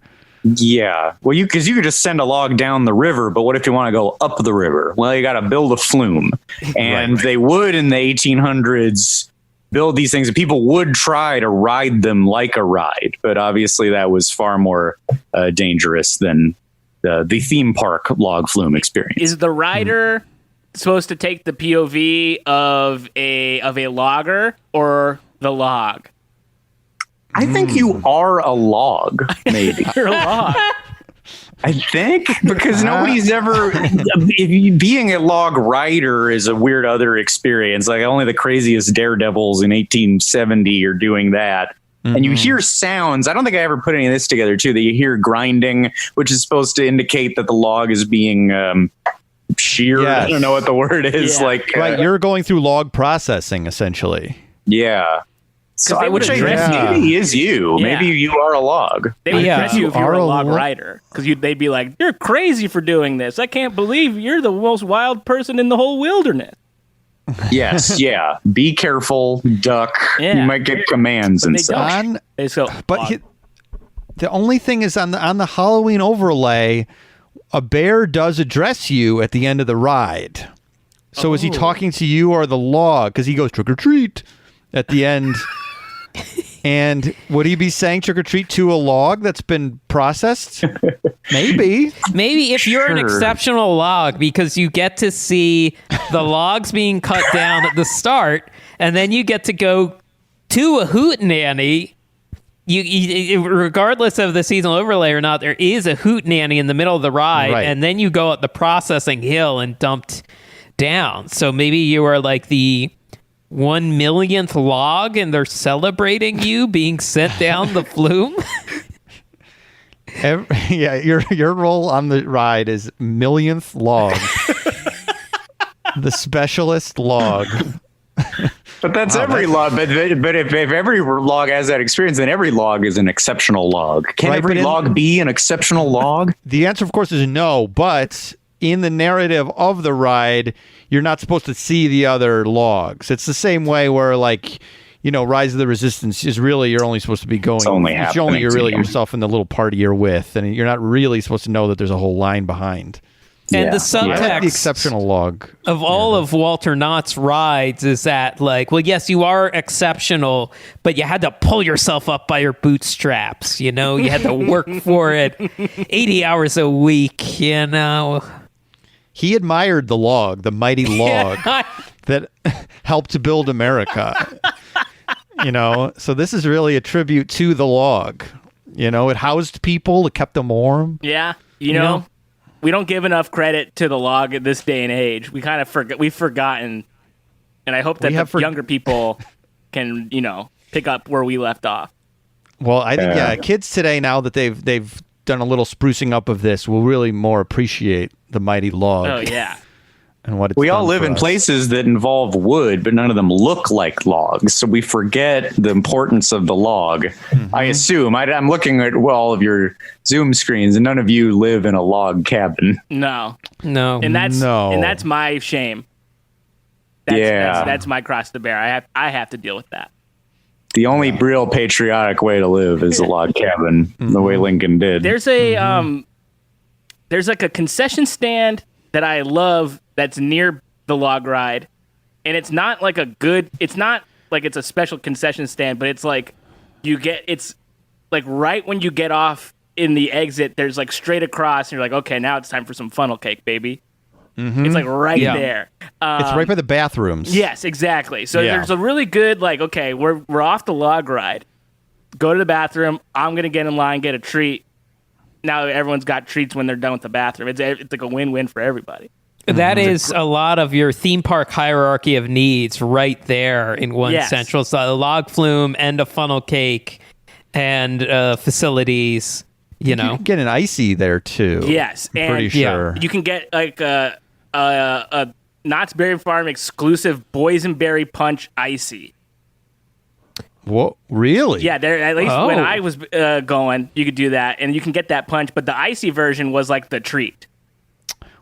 Yeah. Well, because you could just send a log down the river, but what if you want to go up the river? Well, you got to build a flume. And They would, in the 1800s, build these things, and people would try to ride them like a ride. But obviously that was far more dangerous than the theme park log flume experience. Is the rider supposed to take the POV of a logger or the log? I think you are a log, maybe. You're a log. I think, because nobody's ever being a log rider is a weird other experience. Only the craziest daredevils in 1870 are doing that. And you hear sounds. I don't think I ever put any of this together too, that you hear grinding, which is supposed to indicate that the log is being sheared. Yes. I don't know what the word is. Yeah. Right. You're going through log processing, essentially. Yeah. So they would address you. Maybe is you. Yeah. Maybe you are a log. They would address you if you were a log rider, because they'd be like, "You're crazy for doing this. I can't believe you're the most wild person in the whole wilderness." Yes, yeah. Be careful, duck. Yeah. You might get commands and stuff. The only thing is on the Halloween overlay, a bear does address you at the end of the ride. So is he talking to you or the log? Because he goes trick or treat at the end. And would he be saying trick or treat to a log that's been processed? Maybe if you're an exceptional log, because you get to see the logs being cut down at the start, and then you get to go to a hootenanny. You regardless of the seasonal overlay or not, there is a hootenanny in the middle of the ride, right. And then you go up the processing hill and dumped down. So maybe you are the 1 millionth log, and they're celebrating you being sent down the flume. Your role on the ride is millionth log, the specialist log. But that's every log. But if every log has that experience, then every log is an exceptional log. Can every log be an exceptional log? The answer, of course, is no. But in the narrative of the ride, you're not supposed to see the other logs. It's the same way where, Rise of the Resistance is really, you're only supposed to be going. You're really yourself and the little party you're with, and you're not really supposed to know that there's a whole line behind. And the subtext the exceptional log of all of Walter Knott's rides is that, yes, you are exceptional, but you had to pull yourself up by your bootstraps. You had to work for it 80 hours a week, He admired the log, the mighty log that helped to build America. So this is really a tribute to the log. It housed people, it kept them warm. Yeah, we don't give enough credit to the log at this day and age. We kind of we've forgotten, and I hope that younger people can, pick up where we left off. Well, I think kids today, now that they've done a little sprucing up of this, will really more appreciate the mighty log. Oh yeah. And what it's We all done live for in us. places that involve wood, but none of them look like logs. So we forget the importance of the log. I assume. I'm looking at all of your Zoom screens, and none of you live in a log cabin. No. No. And that's my shame. That's my cross to bear. I have to deal with that. The only real patriotic way to live is a log cabin, the way Lincoln did. There's a there's like a concession stand that I love that's near the log ride, and it's not like it's not like it's a special concession stand, but it's like it's like right when you get off in the exit, there's like straight across, and you're like, okay, now it's time for some funnel cake, baby. It's like right there. It's right by the bathrooms. Yes, exactly. So there's a really good, like, okay, we're off the log ride. Go to the bathroom. I'm going to get in line, get a treat. Now everyone's got treats when they're done with the bathroom. It's like a win-win for everybody. That is a lot of your theme park hierarchy of needs right there in one central side. A log flume and a funnel cake and facilities, you know. You can get an icy there, too. Yes. I'm pretty sure. You can get like a Knott's Berry Farm exclusive boysenberry punch icy. What? Really? Yeah, there at least when I was going, you could do that, and you can get that punch. But the icy version was like the treat.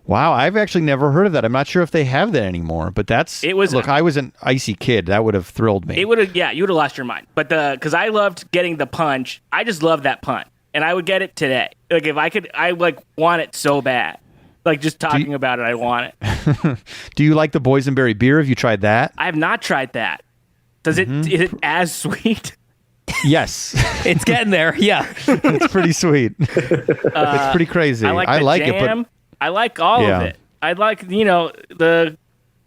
Wow, I've actually never heard of that. I'm not sure if they have that anymore. But look, I was an icy kid. That would have thrilled me. It would have, you would have lost your mind. But because I loved getting the punch, I just loved that punch, and I would get it today. Like if I could, I like want it so bad. Like just talking about it, I want it. Do you like the boysenberry beer? Have you tried that? I have not tried that. Is it as sweet? Yes. It's getting there. Yeah. It's pretty sweet. It's pretty crazy. I like jam. it, but I like all of it. I like, the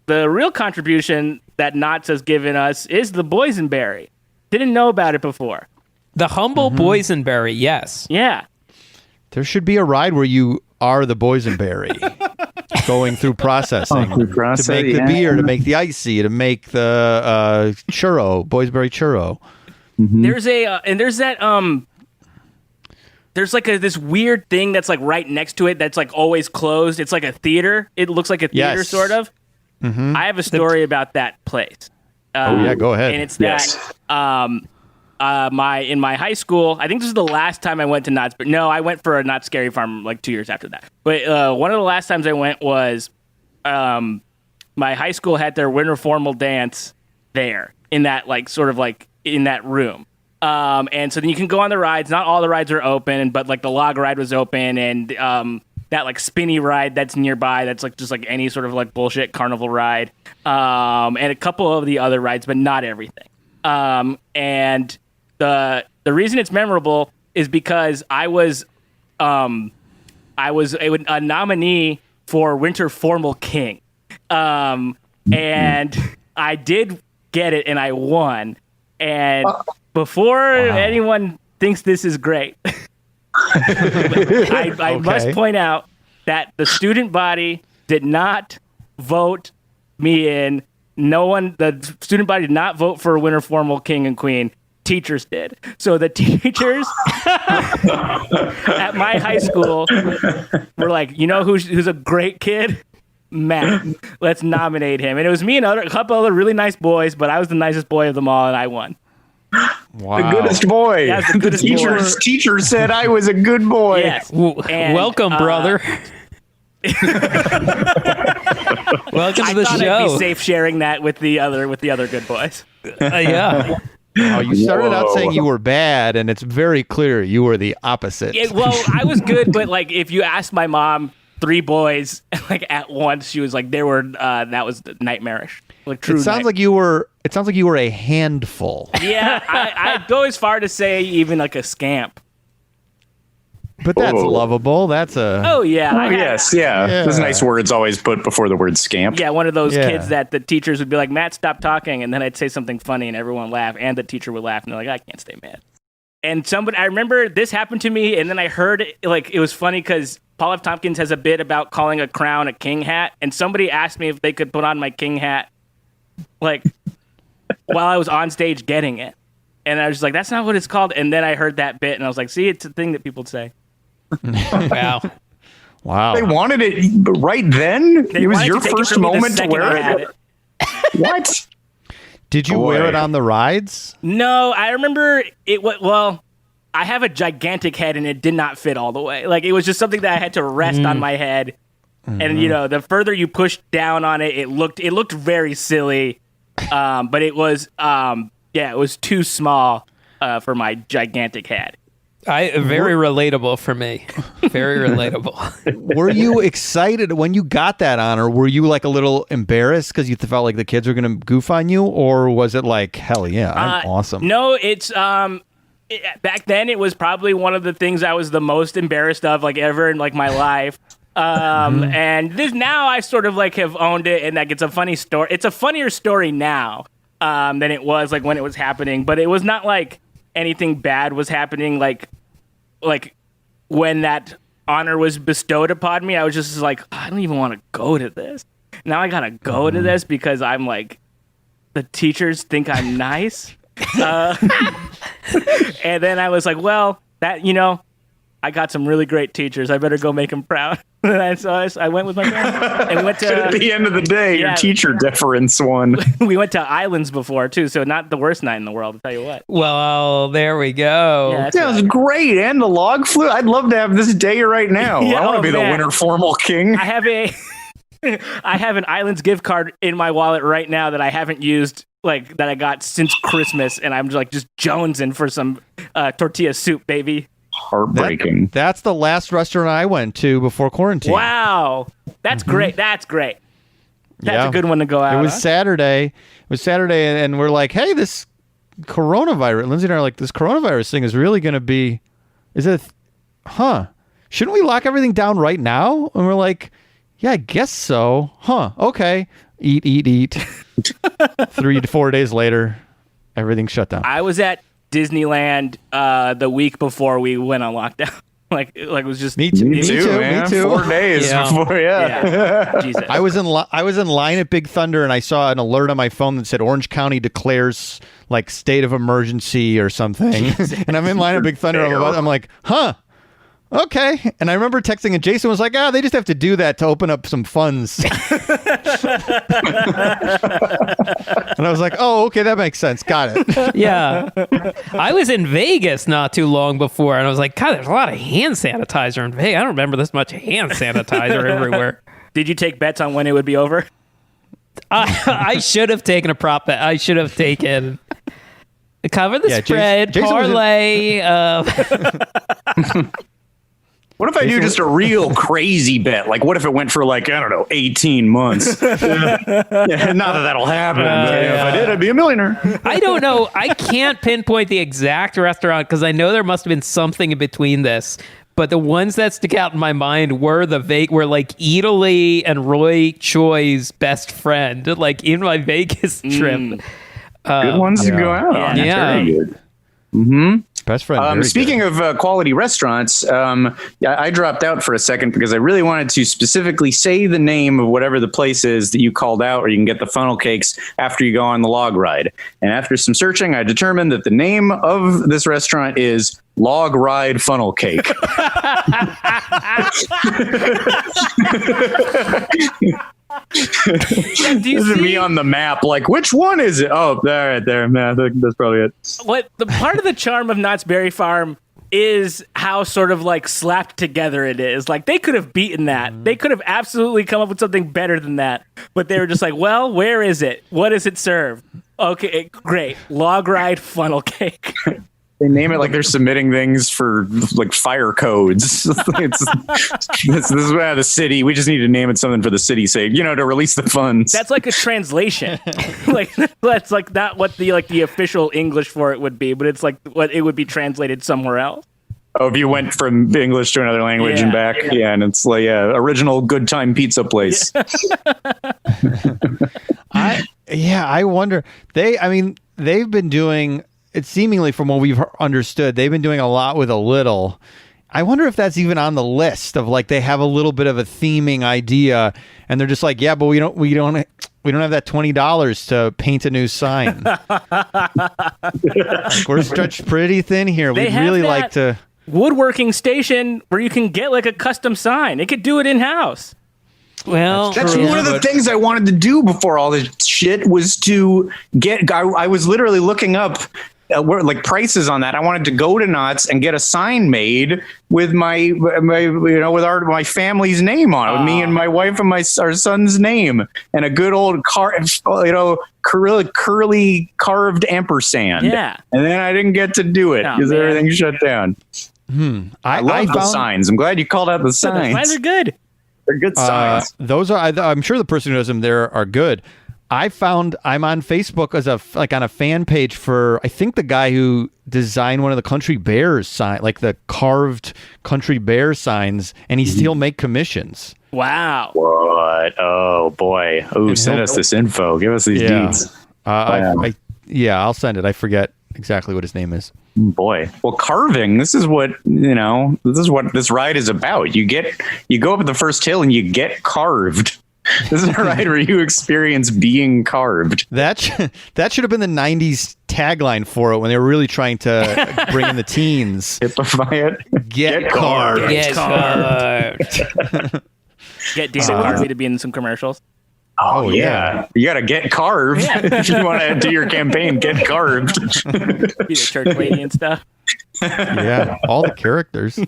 real contribution that Knott has given us is the boysenberry. Didn't know about it before. The humble boysenberry, yes. Yeah. There should be a ride where you are the boysenberry. Going through processing to make the beer, to make the icy, to make the churro, boysenberry churro. There's there's like this weird thing that's like right next to it that's like always closed. It's like a theater. It looks like a theater, sort of. I have a story about that place. Go ahead. And it's that in my high school, I think this is the last time I went to Knott's. But no, I went for a Knott's Scary Farm like 2 years after that. But one of the last times I went was my high school had their winter formal dance there in that like sort of like in that room. And so then you can go on the rides. Not all the rides are open, but like the log ride was open, and that like spinny ride that's nearby. That's like just like any sort of like bullshit carnival ride, and a couple of the other rides, but not everything. And the reason it's memorable is because I was a nominee for Winter Formal King, and I did get it, and I won. And before anyone thinks this is great, I must point out that the student body did not vote me in. The student body did not vote for Winter Formal King and Queen. Teachers did. So the teachers at my high school were like, who's a great kid? Matt. Let's nominate him. And it was me and a couple other really nice boys, but I was the nicest boy of them all, and I won. Wow. The goodest boy. Yeah, the goodest boy. Teacher said I was a good boy. Yes. Welcome, brother. Welcome to the I thought show. I'd be safe sharing that with the other good boys. Yeah. Oh, you started out saying you were bad, and it's very clear you were the opposite. Well, I was good, but like if you asked my mom, 3 boys like at once, she was like, there were that was nightmarish. Like true. It sounds like you were a handful. Yeah, I'd go as far to say even like a scamp. But that's lovable. That's a... Oh, yeah. Yes. Those nice words always put before the word scamp. Yeah, one of those kids that the teachers would be like, Matt, stop talking. And then I'd say something funny and everyone would laugh. And the teacher would laugh. And they're like, I can't stay mad. And I remember this happened to me. And then I heard, it was funny because Paul F. Tompkins has a bit about calling a crown a king hat. And somebody asked me if they could put on my king hat, like, while I was on stage getting it. And I was just like, that's not what it's called. And then I heard that bit, and I was like, see, it's a thing that people say. Wow. They wanted it right then? They It was wanted your to take it first from me the moment to second wear I had it? What? Did you wear it on the rides? No, I remember it. Well, I have a gigantic head, and it did not fit all the way. Like, it was just something that I had to rest on my head. And the further you pushed down on it, it looked very silly. But it was it was too small for my gigantic head. Very relatable for me. Very relatable. Were you excited when you got that honor? Were you like a little embarrassed because you felt like the kids were going to goof on you, or was it like, hell yeah, I'm awesome? No, it's back then it was probably one of the things I was the most embarrassed of like ever in like my life. And this now I sort of like have owned it, and like it's a funny story. It's a funnier story now than it was like when it was happening, but it was not like anything bad was happening. Like when that honor was bestowed upon me, I was just like, I don't even want to go to this. Now I gotta go to this because I'm like, the teachers think I'm nice. And then I was like, well, that, I got some really great teachers. I better go make them proud. And so I went with my friend and went to. At the end of the day, your teacher deference won. We went to islands before too, so not the worst night in the world. I'll tell you what. Well, there we go. Yeah, Yeah, it was great. And the log flew. I'd love to have this day right now. Yeah, I want to be the man. winter formal king. I have an islands gift card in my wallet right now that I haven't used, like that I got since Christmas, and I'm like just jonesing for some tortilla soup, baby. Heartbreaking. That's the last restaurant I went to before quarantine. Wow, that's great. That's great. That's a good one to go out. It was Saturday. It was Saturday, and we're like, hey, this coronavirus. Lindsay and I are like, this coronavirus thing is really going to be. Shouldn't we lock everything down right now? And we're like, yeah, I guess so. Okay. Eat. 3 to 4 days later, everything's shut down. I was at Disneyland the week before we went on lockdown. like it was just Me too. Me too. 4 days before, Jesus. I was in line at Big Thunder, and I saw an alert on my phone that said Orange County declares like state of emergency or something. And I'm in line at Big Thunder. I'm like, okay. And I remember texting, and Jason was like, they just have to do that to open up some funds. And I was like, oh, okay, that makes sense. Got it. Yeah. I was in Vegas not too long before, and I was like, God, there's a lot of hand sanitizer in Vegas. I don't remember this much hand sanitizer everywhere. Did you take bets on when it would be over? I should have taken a prop bet. I should have taken cover the spread, Jason parlay. What if I do just a real crazy bet? Like, what if it went for 18 months? Not that that'll happen. But if I did, I'd be a millionaire. I don't know. I can't pinpoint the exact restaurant because I know there must have been something in between this. But the ones that stick out in my mind were were like Italy and Roy Choi's best friend, like in my Vegas trip. Good ones to go out on. Yeah. Very good. Mm-hmm. Best friend. Speaking of quality restaurants, I dropped out for a second because I really wanted to specifically say the name of whatever the place is that you called out, or you can get the funnel cakes after you go on the log ride. And after some searching, I determined that the name of this restaurant is Log Ride Funnel Cake. Do you This is see me on the map. Like, which one is it? Oh, there, right there. Man, that's probably it. what the part of the charm of Knott's Berry Farm is how sort of like slapped together it is. Like they could have beaten that. They could have absolutely come up with something better than that. But they were just like, well, where is it? What does it serve? Okay, great. Log Ride Funnel Cake. They name it like they're submitting things for like fire codes. This is the city. We just need to name it something for the city's sake, to release the funds. That's like a translation. That's like not what the official English for it would be, but it's like what it would be translated somewhere else. Oh, if you went from English to another language and back, and it's like original good time pizza place. I wonder. They've been doing. It's seemingly, from what we've understood, they've been doing a lot with a little. I wonder if that's even on the list of like they have a little bit of a theming idea, and they're just like, yeah, but we don't have that $20 to paint a new sign. We're stretched pretty thin here. They We'd have really that like to. woodworking station where you can get like a custom sign. It could do it in house. Well, That's True. one of the things I wanted to do before all this shit was to get. I was literally looking up like prices on that. I wanted to go to Knott's and get a sign made with my with my family's name on it, with me and my wife and our son's name, and a good old curly carved ampersand. Yeah. And then I didn't get to do it because everything shut down. I love the signs. I'm glad you called out the signs. The signs are good. They're good signs. Those are. I'm sure the person who does them there are good. I'm on Facebook as on a fan page for I think the guy who designed one of the Country Bears sign, like the carved Country Bear signs, and he still make commissions. Wow. What? Oh boy! Oh, send us this info. Give us these deeds. I'll send it. I forget exactly what his name is. Boy, well, carving. This is what This is what this ride is about. You go up the first hill and you get carved. This is a ride where you experience being carved. That should have been the '90s tagline for it when they were really trying to bring in the teens. Hipify it. Get carved. Get carved. Get Dana Carvey to be in some commercials. Oh yeah. You got to get carved if you want to do your campaign. Get carved. Be the church lady and stuff. Yeah, all the characters. So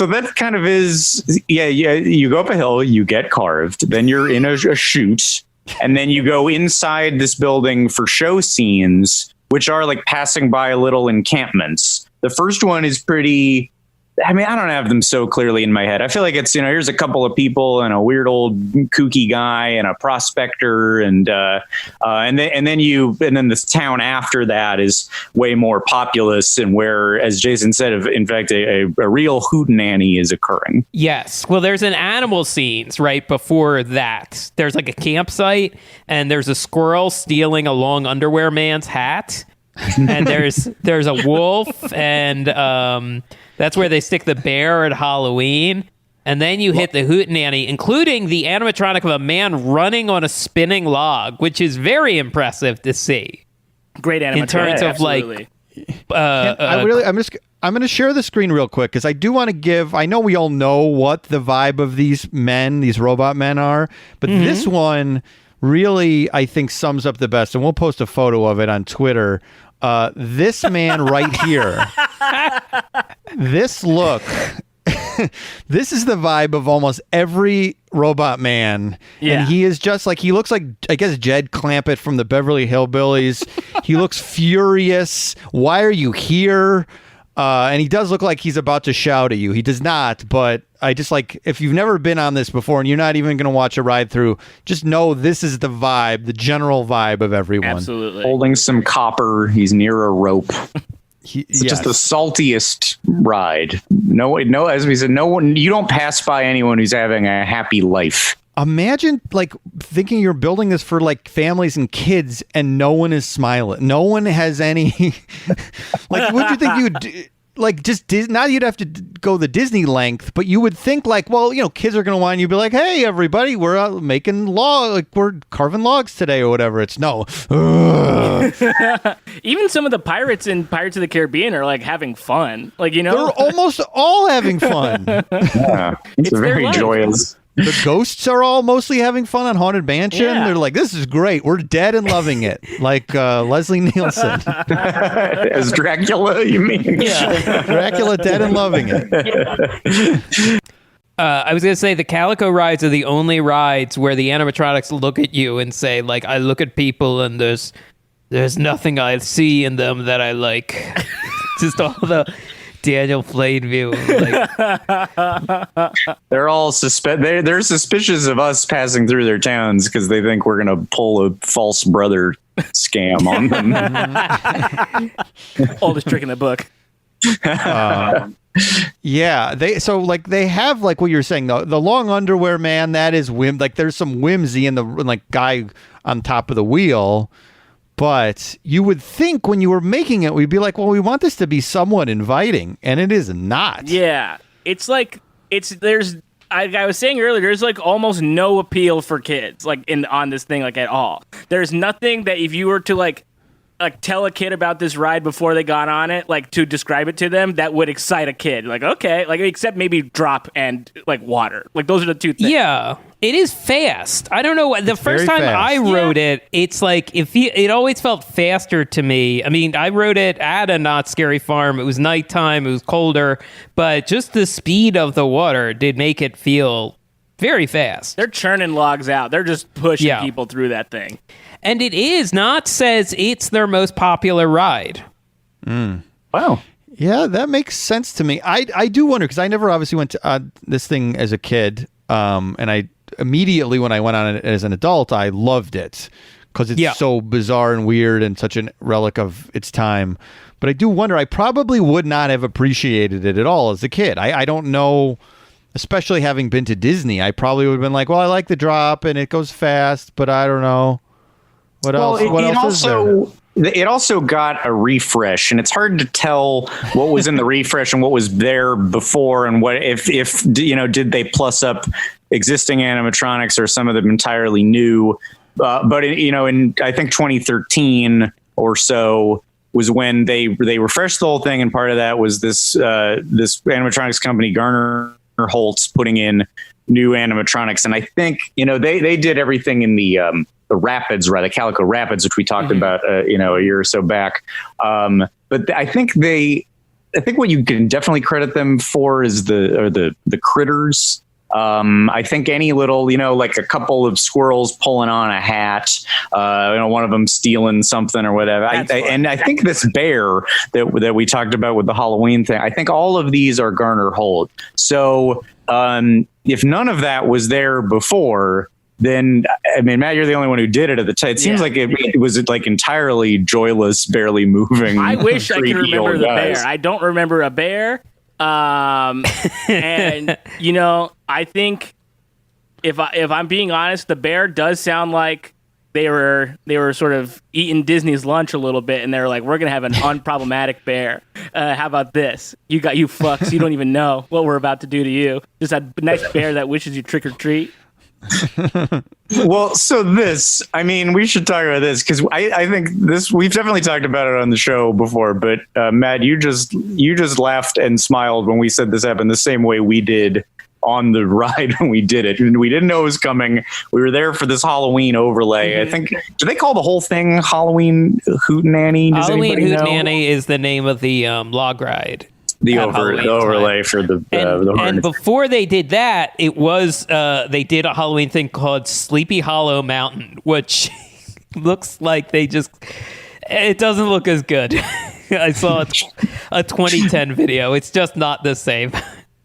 that kind of is, you go up a hill, you get carved, then you're in a chute, and then you go inside this building for show scenes, which are like passing by little encampments. The first one is pretty, I mean, I don't have them so clearly in my head. I feel like it's, here's a couple of people and a weird old kooky guy and a prospector and then this town after that is way more populous and where, as Jason said, in fact, a real hootenanny is occurring. Yes. Well, there's an animal scenes right before that. There's like a campsite and there's a squirrel stealing a long underwear man's hat. And there's a wolf and that's where they stick the bear at Halloween. And then you hit the hootenanny, including the animatronic of a man running on a spinning log, which is very impressive to see. Great animatronic. In terms of absolutely. I'm going to share the screen real quick because I do want to give. I know we all know what the vibe of these robot men are, but this one really, I think, sums up the best. And we'll post a photo of it on Twitter. This man right here, this look, this is the vibe of almost every robot man. Yeah. And he is just like, he looks like, I guess, Jed Clampett from the Beverly Hillbillies. He looks furious. Why are you here? And he does look like he's about to shout at you. He does not, but I just like, if you've never been on this before and you're not even going to watch a ride through, just know this is the vibe, the general vibe of everyone. Absolutely. Holding some copper. He's near a rope. It's just the saltiest ride. No, as we said, no one, you don't pass by anyone who's having a happy life. Imagine like thinking you're building this for like families and kids and no one is smiling. No one has any like, what do you think you would do? Like just now you'd have to go the Disney length, but you would think like, well, kids are going to want you to be like, hey, everybody, we're out making we're carving logs today or whatever. It's no. Even some of the pirates in Pirates of the Caribbean are like having fun. Like, they're almost all having fun. Yeah, it's very life. Joyous. The ghosts are all mostly having fun on Haunted Mansion. Yeah. They're like, this is great. We're dead and loving it. Like Leslie Nielsen. As Dracula, you mean? Yeah. Dracula dead and loving it. I was going to say the Calico rides are the only rides where the animatronics look at you and say, like, I look at people and there's nothing I see in them that I like. Just all the Daniel Plainview. Like, They're all they're suspicious of us passing through their towns because they think we're going to pull a false brother scam on them. Oldest trick in the book. Yeah, they have like what you're saying, the long underwear man. That is like there's some whimsy in the like guy on top of the wheel, But you would think when you were making it, we'd be like, well, we want this to be somewhat inviting, and it is not. Yeah, it's like there's. I was saying earlier, there's like almost no appeal for kids like on this thing like at all. There's nothing that if you were to like tell a kid about this ride before they got on it, like to describe it to them, that would excite a kid. Like, okay, like except maybe drop and like water. Like those are the two things. Yeah, it is fast. I don't know. The first time fast. I rode it, it's like it always felt faster to me. I mean, I rode it at a Not Scary Farm. It was nighttime. It was colder, but just the speed of the water did make it feel very fast. They're churning logs out. They're just pushing people through that thing. And it is. Knott says it's their most popular ride. Wow. Yeah, that makes sense to me. I do wonder, because I never obviously went to this thing as a kid, and I immediately when I went on it as an adult, I loved it because it's so bizarre and weird and such a relic of its time. But I do wonder, I probably would not have appreciated it at all as a kid. I don't know, especially having been to Disney, I probably would have been like, well, I like the drop and it goes fast, but I don't know. What else? What else is there? It also got a refresh, and it's hard to tell what was in the refresh and what was there before, and what if did they plus up existing animatronics or some of them entirely new? But in I think 2013 or so was when they refreshed the whole thing, and part of that was this animatronics company Garner Holtz putting in new animatronics, and I think they did everything in the Rapids, right? The Calico Rapids, which we talked about, a year or so back. But I think what you can definitely credit them for is the critters. I think any little, like a couple of squirrels pulling on a hat, one of them stealing something or whatever. And I think this bear that we talked about with the Halloween thing, I think all of these are Garner Holt. So if none of that was there before, then, I mean, Matt, you're the only one who did it at the time. It seems like it was like entirely joyless, barely moving. I wish I could remember the bear. I don't remember a bear. And I think if I'm being honest, the bear does sound like they were sort of eating Disney's lunch a little bit, and they were like, we're gonna have an unproblematic bear. How about this? You fucks, you don't even know what we're about to do to you. Just a nice bear that wishes you trick or treat. Well, so we should talk about this, because I think this, we've definitely talked about it on the show before, but Matt, you just laughed and smiled when we said this happened the same way we did on the ride when we did it. We didn't know it was coming. We were there for this Halloween overlay. Mm-hmm. I think, do they call the whole thing Halloween Hootenanny? Halloween Hootenanny is the name of the log ride. The overlay for the and before they did that, it was they did a Halloween thing called Sleepy Hollow Mountain, which looks like it doesn't look as good. I saw a 2010 video. It's just not the same.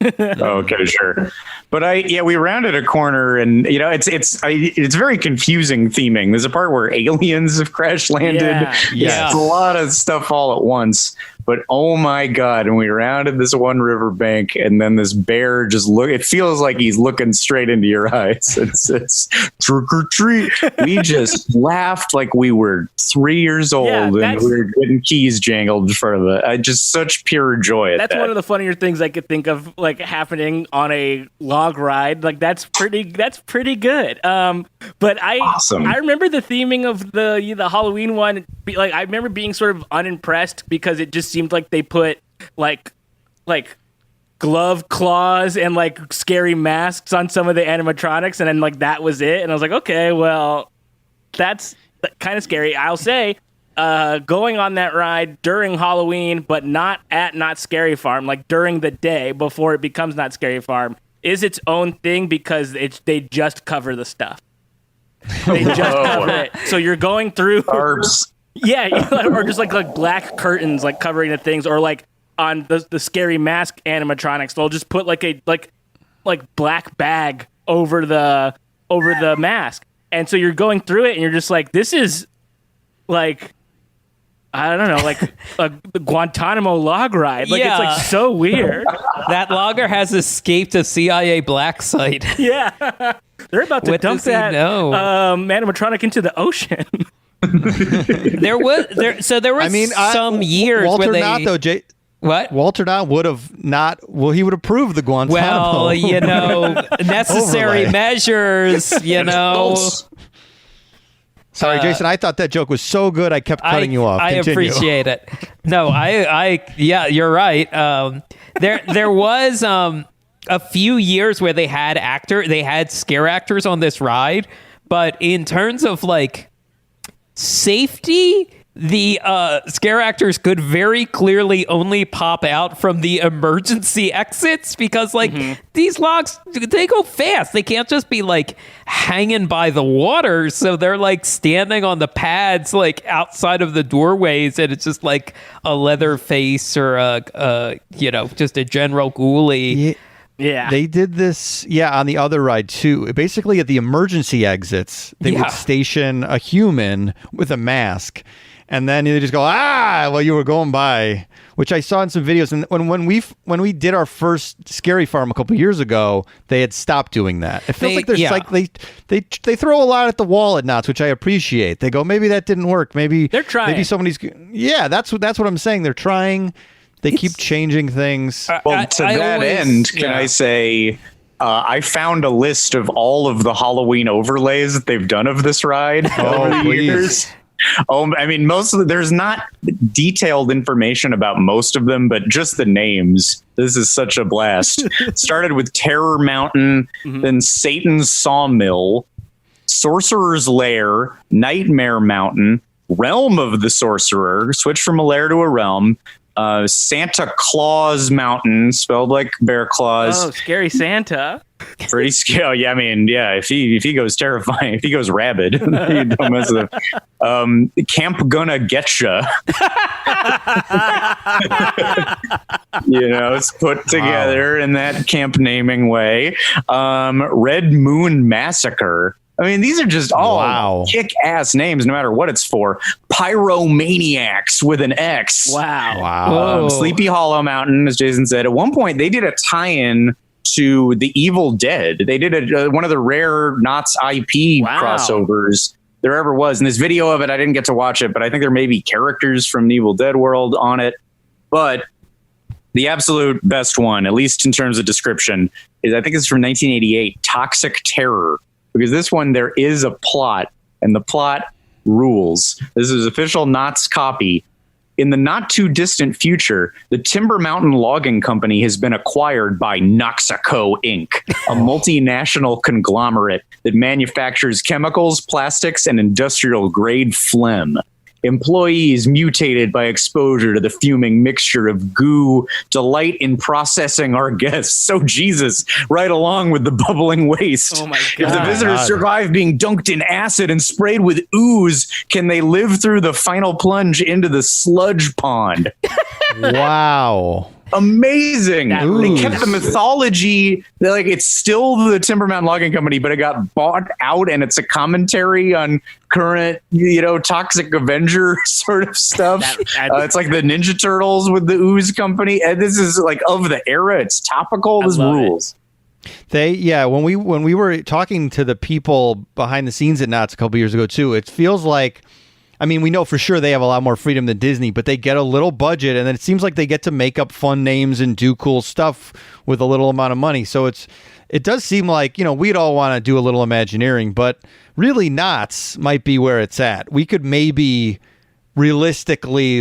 Okay, sure. But we rounded a corner, and it's very confusing theming. There's a part where aliens have crash landed. Yeah. It's a lot of stuff all at once. But oh my God, when we rounded this one riverbank, and then this bear it feels like he's looking straight into your eyes. It's trick or treat. We just laughed like we were 3 years old, and we were getting keys jangled in front of it. Just such pure joy at that. That's one of the funnier things I could think of, like happening on a log ride. Like that's pretty good. But awesome. I remember the theming of the Halloween one. I remember being sort of unimpressed because it just seemed like they put like glove claws and like scary masks on some of the animatronics, and then like that was it. And I was like, okay, well, that's kind of scary. I'll say, going on that ride during Halloween, but not at Not Scary Farm, like during the day before it becomes Not Scary Farm, is its own thing because they just cover the stuff. They just cover it. So you're going through Arbs. Yeah, or just like black curtains like covering the things, or like on the scary mask animatronics, they'll just put like a black bag over the mask. And so you're going through it and you're just like, this is like, I don't know, like a Guantanamo log ride. Like it's like so weird. That logger has escaped a CIA black site. Yeah. They're about to dump that animatronic into the ocean. There was some years Walter where they Knott, though, what? Walter Knott would have not. Well, he would approve the Guantanamo. Well, necessary overlay. Measures. Sorry, Jason. I thought that joke was so good. I kept cutting you off. I Continue. appreciate it. No, yeah, you're right. There was a few years where they had scare actors on this ride, but in terms of like safety, the scare actors could very clearly only pop out from the emergency exits because like these logs, they go fast. They can't just be like hanging by the water. So they're like standing on the pads like outside of the doorways, and it's just like a leather face or just a general ghoulie. Yeah. They did this, on the other ride too. Basically at the emergency exits, they would station a human with a mask. And then they just go, while you were going by, which I saw in some videos. And when we did our first Scary Farm a couple years ago, they had stopped doing that. It feels like there's they throw a lot at the wall at Knott's, which I appreciate. They go, maybe that didn't work. Maybe they're trying. Maybe somebody's. Yeah, that's what I'm saying. They're trying. They keep changing things. Well, to that end, can I say, I found a list of all of the Halloween overlays that they've done of this ride over the years. I mean, there's not detailed information about most of them, but just the names. This is such a blast. Started with Terror Mountain, then Satan's Sawmill, Sorcerer's Lair, Nightmare Mountain, Realm of the Sorcerer, switch from a lair to a realm, Santa Claus Mountain, spelled like bear claws. Oh, scary Santa. Pretty scary. Yeah, I mean, if he goes terrifying, if he goes rabid, you don't mess with him. Camp Gonna Getcha. It's put together in that camp naming way. Red Moon Massacre. I mean, these are just all kick-ass names, no matter what it's for. Pyromaniacs with an X. Wow. Sleepy Hollow Mountain, as Jason said. At one point, they did a tie-in to The Evil Dead. They did one of the rare Knott's IP crossovers there ever was. And this video of it, I didn't get to watch it, but I think there may be characters from the Evil Dead world on it. But the absolute best one, at least in terms of description, is I think it's from 1988, Toxic Terror. Because this one, there is a plot, and the plot rules. This is official Knott's copy. In the not too distant future, the Timber Mountain Logging Company has been acquired by Noxico Inc., a multinational conglomerate that manufactures chemicals, plastics, and industrial-grade phlegm. Employees mutated by exposure to the fuming mixture of goo delight in processing our guests. So Jesus, right along with the bubbling waste. Oh my God. If the visitors survive being dunked in acid and sprayed with ooze, can they live through the final plunge into the sludge pond? Wow. Amazing. They kept the mythology. Like, it's still the Timber Mountain Logging Company, but it got bought out, and it's a commentary on current, Toxic Avenger sort of stuff. It's like the Ninja Turtles with the Ooze Company. And this is like of the era. It's topical. This rules. When we were talking to the people behind the scenes at Knott's a couple years ago too, it feels like, I mean, we know for sure they have a lot more freedom than Disney, but they get a little budget, and then it seems like they get to make up fun names and do cool stuff with a little amount of money. So it does seem like, we'd all want to do a little Imagineering, but really Knott's might be where it's at. We could maybe realistically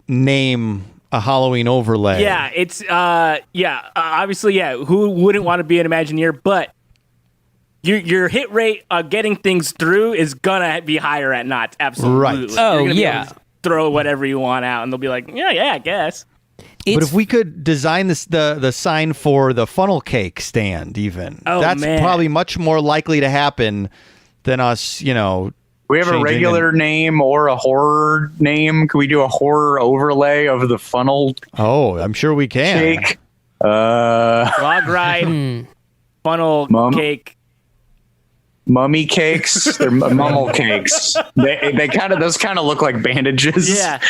name a Halloween overlay. Yeah, it's obviously, who wouldn't want to be an Imagineer, but your hit rate of getting things through is gonna be higher at Knott's. Absolutely. Right. You're gonna be able to throw whatever you want out, and they'll be like, yeah, I guess. But if we could design the sign for the funnel cake stand, even that's probably much more likely to happen than us. We have a regular name or a horror name. Can we do a horror overlay of the funnel? Oh, I'm sure we can. Cake. Log ride, funnel cake. Mummy cakes. They're mummel cakes. They those kind of look like bandages. Yeah.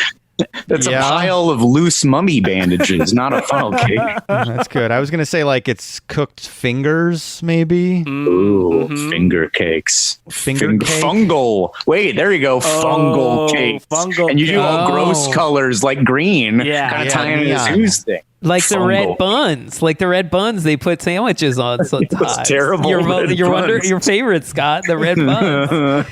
That's Yeah. a pile of loose mummy bandages, not a funnel cake. That's good. I was gonna say like it's cooked fingers, maybe. Ooh, finger cakes. Finger cake? Fungal. Wait, there you go. Fungal cakes. fungal and you do all cake. gross Oh. colors like green. Yeah. Kind of Yeah, tying into neon. Zeus thing. Like the red Fungal. buns, they put sandwiches on sometimes. terrible red buns. Your favorite, Scott, the red buns.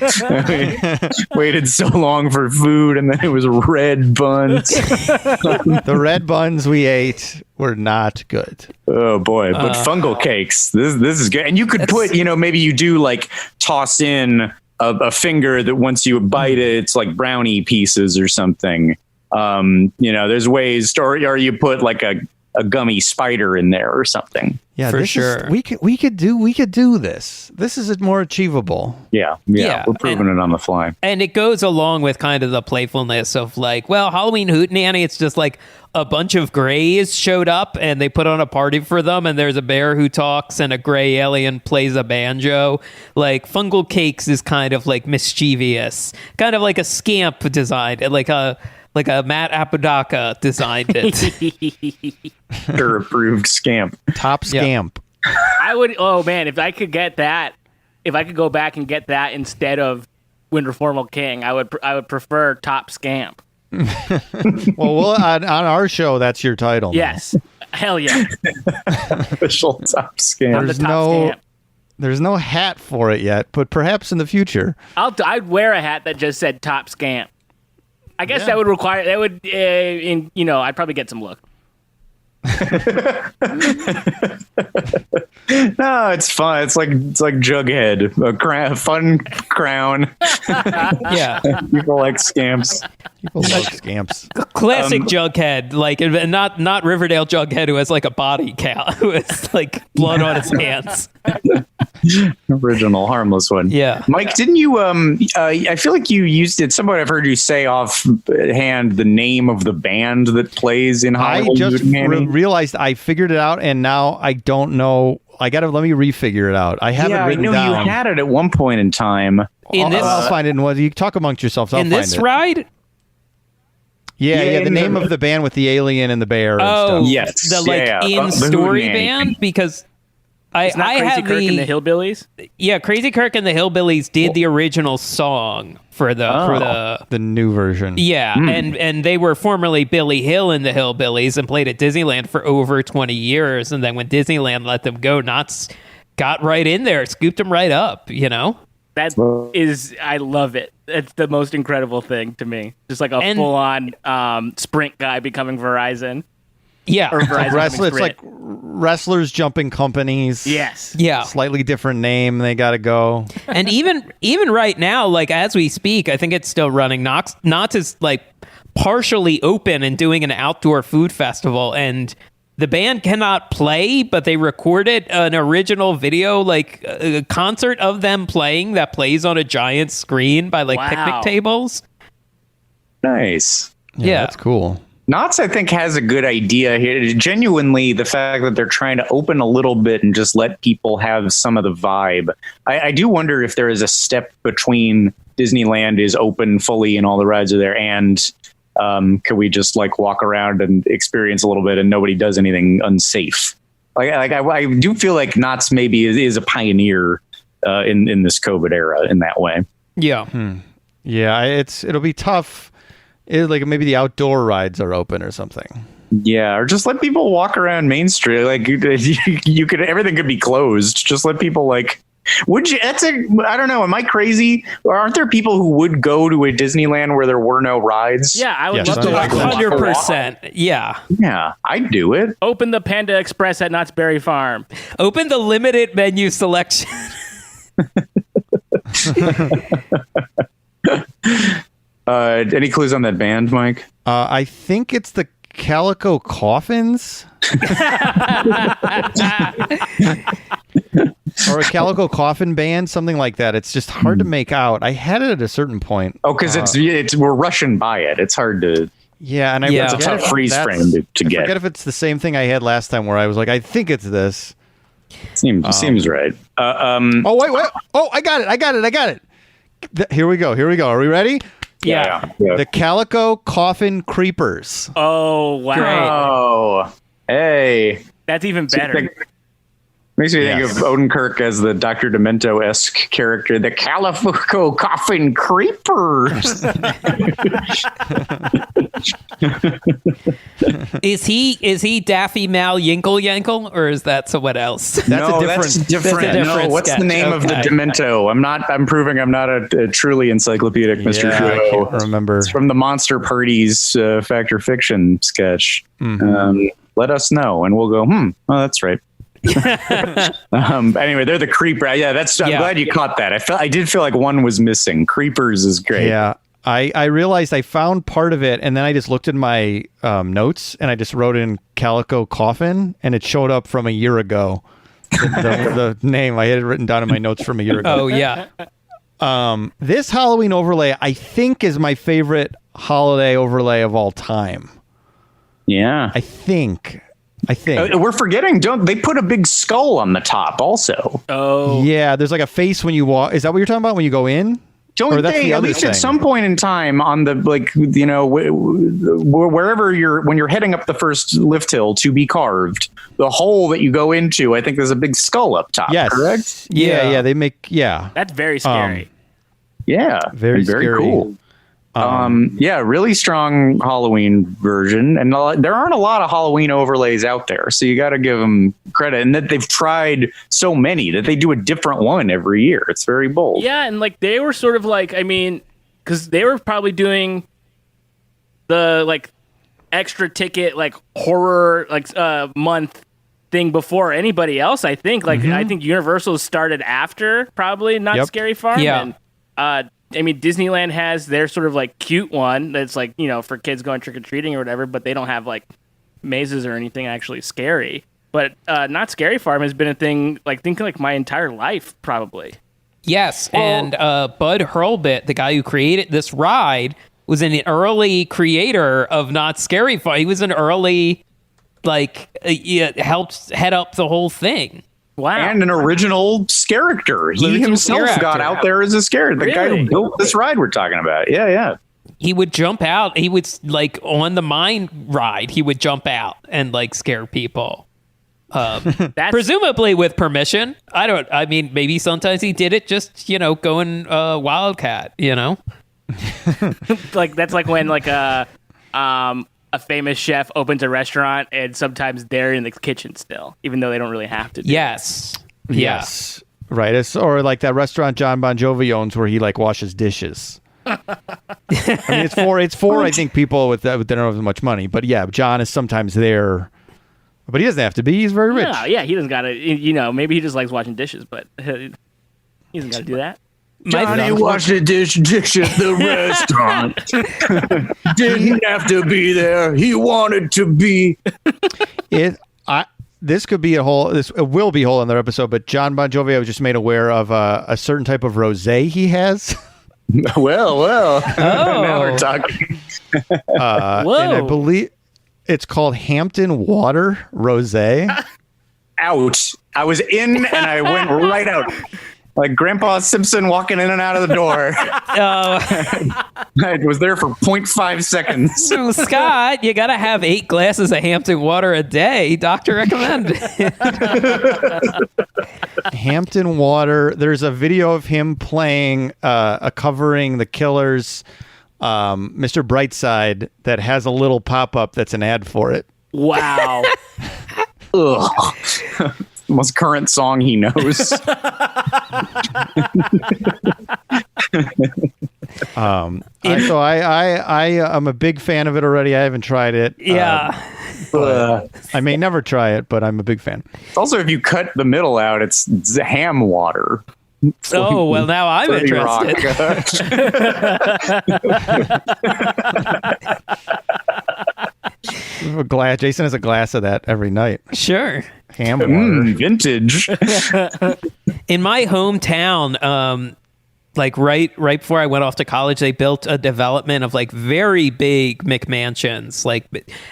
Waited so long for food, and then it was red buns. The red buns we ate were not good. Oh boy! But fungal cakes. This is good. And you could put, maybe you do like toss in a finger that once you bite it, it's like brownie pieces or something. There's ways, or you put like a gummy spider in there or something. Yeah, For this sure. Is, we could do this. This is more achievable. Yeah, Yeah, we're proving it on the fly. And it goes along with kind of the playfulness of like, well, Halloween Hootenanny, it's just like a bunch of grays showed up and they put on a party for them, and there's a bear who talks and a gray alien plays a banjo. Like Fungal Cakes is kind of like mischievous, kind of like a scamp designed, like a Matt Apodaca designed it. Your approved scamp. Top scamp. I would. Oh man, if I could get that, if I could go back and get that instead of Winter Formal King, I would prefer Top Scamp. Well, on our show, that's your title. now. Yes, hell yeah. Official top scamp. I'm the There's Top no- Scamp. There's no hat for it yet, but perhaps in the future. I'd wear a hat that just said Top Scamp. I guess that would require. That would. I'd probably get some look. No, it's fun. It's like Jughead, a fun crown. Yeah. People like scamps. People love scamps. Classic Jughead, like, and not Riverdale Jughead who has like a body count, who has like blood on his hands. Original harmless one. Yeah. Mike, didn't you? I feel like you used it. Somewhere I've heard you say offhand the name of the band that plays in I Hollywood. just realized I figured it out, and now I don't know. Let me refigure it out. I have it I written know down. you had it at one point in time. In this, I'll find it. And you talk amongst yourselves. I'll in find this it. ride. Yeah, the name of the band with the alien and the bear. And Oh, stuff. Yes. the like Yeah, in the story Hootenanny. band, because I It's not Crazy have Kirk and the Hillbillies. Yeah, Crazy Kirk and the Hillbillies did the original song for the the new version. yeah, and they were formerly Billy Hill and the Hillbillies and played at Disneyland for over 20 years, and then when Disneyland let them go, Knott got right in there, scooped them right up, That is, I love it. It's the most incredible thing to me. Just like a full-on Sprint guy becoming Verizon. Yeah. Or Verizon becoming It's like Sprint. wrestlers jumping companies. Yes. Yeah. Slightly different name. They got to go. And even right now, like as we speak, I think it's still running. Knott is like partially open and doing an outdoor food festival, and the band cannot play, but they recorded an original video, like a concert of them playing that plays on a giant screen by like Wow. picnic tables. Nice. Yeah. That's cool. Knotts, I think, has a good idea here. Genuinely, the fact that they're trying to open a little bit and just let people have some of the vibe. I do wonder if there is a step between Disneyland is open fully and all the rides are there, and can we just like walk around and experience a little bit and nobody does anything unsafe? I do feel like Knotts maybe is a pioneer in this COVID era in that way. Yeah. Yeah, it'll be tough. Like maybe the outdoor rides are open or something. Yeah, or just let people walk around Main Street. Like you could, everything could be closed. Just let people like. Would you? I don't know. Am I crazy? Or aren't there people who would go to a Disneyland where there were no rides? Yeah, I would Yes, love to I'm walk like 100%. Yeah. Yeah, I'd do it. Open the Panda Express at Knott's Berry Farm. Open the limited menu selection. Any clues on that band, Mike? I think it's the Calico Coffins. Or a Calico Coffin Band, something like that. It's just hard to make out. I had it at a certain point. Oh, because we're rushing by it. It's hard to. Yeah, and I Yeah. It's a forget tough if freeze that's- frame to I get. forget if it's the same thing I had last time where I was like, I think it's this. Seems right. Oh, wait. Oh, I got it. Here we go. Are we ready? Yeah. The Calico Coffin Creepers. Oh wow, Great. Oh, hey. that's even better. Makes me Yes. think of Odenkirk as the Dr. Demento-esque character, the Calico Coffin Creepers. Is he Daffy Mal Yinkle Yankle, or is that someone else? That's a different. That's different. That's a different No, what's sketch. the name of the Okay. Demento? I'm proving I'm not a truly encyclopedic Mr. Yeah, I Trudeau. can't remember. It's from the Monster Parties Fact or Fiction sketch. Mm-hmm. Let us know, and we'll go, oh, that's right. Anyway, they're the creeper. Yeah, I'm Yeah. glad you caught that. I did feel like one was missing. Creepers is great. Yeah. I realized I found part of it, and then I just looked at my notes, and I just wrote in Calico Coffin, and it showed up from a year ago. The name I had it written down in my notes from a year ago. Oh yeah. This Halloween overlay, I think, is my favorite holiday overlay of all time. Yeah. I think. We're forgetting, don't they put a big skull on the top also? Oh, Yeah, there's like a face when you walk. Is that what you're talking about when you go in? Don't Or that's they, the at other least thing. at some point in time on the, wherever when you're heading up the first lift hill to be carved, the hole that you go into, I think there's a big skull up top, Yes. correct? Yeah, they make, that's very scary. Yeah. Very very scary. cool. Yeah, really strong Halloween version. And there aren't a lot of Halloween overlays out there. So you got to give them credit. And that they've tried so many that they do a different one every year. It's very bold. Yeah, and like they were sort of like, I mean, because they were probably doing the like extra ticket like horror like month thing before anybody else. I think I think Universal started after probably Not Yep. Scary Farm. Yeah. And I mean, Disneyland has their sort of like cute one that's like, you know, for kids going trick or treating or whatever, but they don't have like mazes or anything actually scary. But Not Scary Farm has been a thing like my entire life probably. Yes, and Bud Hurlbut, the guy who created this ride, was an early creator of Not Scary Farm. He was an early, helped head up the whole thing. Wow. And an original character. He Original himself scare got actor. out there as a scare. The guy Really? who built this ride we're talking about. Yeah. He would jump out. He would, on the mine ride, he would jump out and, scare people. That's Presumably with permission. I mean, maybe sometimes he did it just, going wildcat, that's like when a famous chef opens a restaurant and sometimes they're in the kitchen still, even though they don't really have to do Yes. Yes. Right. Or like that restaurant John Bon Jovi owns where he washes dishes. I mean, it's for I think people with that don't have as much money. But yeah, John is sometimes there. But he doesn't have to be. He's very rich. Yeah, he doesn't gotta, maybe he just likes washing dishes, but he doesn't gotta do that. Johnny washed the dish at the restaurant. Didn't have to be there. He wanted to be. This could be it will be a whole other episode, but John Bon Jovi, I was just made aware of a certain type of rosé he has. Well. Oh. Now we're talking. Whoa. And I believe it's called Hampton Water Rosé. Out. I was in and I went right out. Like Grandpa Simpson walking in and out of the door. I was there for 0.5 seconds. So, Scott, you got to have 8 glasses of Hampton water a day. Doctor recommended. Hampton Water. There's a video of him playing covering the Killers' Mr. Brightside that has a little pop-up that's an ad for it. Wow. Ugh. Most current song he knows. So I'm a big fan of it already. I haven't tried it. Yeah. I may never try it, but I'm a big fan. Also, if you cut the middle out, it's ham water. Oh, well, now I'm 30 Rock. interested. A glass. Jason has a glass of that every night. Sure. Ham water. Vintage. In my hometown, right before I went off to college, they built a development of very big McMansions.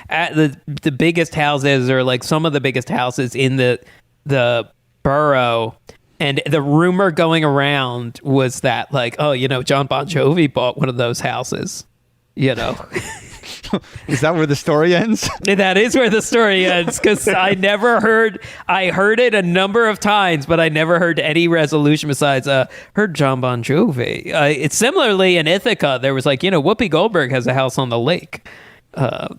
At the biggest houses, or some of the biggest houses in the borough, And the rumor going around was that, like, oh, John Bon Jovi bought one of those houses. Is that where the story ends? That is where the story ends, because I heard it a number of times, but I never heard any resolution besides heard John Bon Jovi. It's similarly in Ithaca, there was like, Whoopi Goldberg has a house on the lake. I'll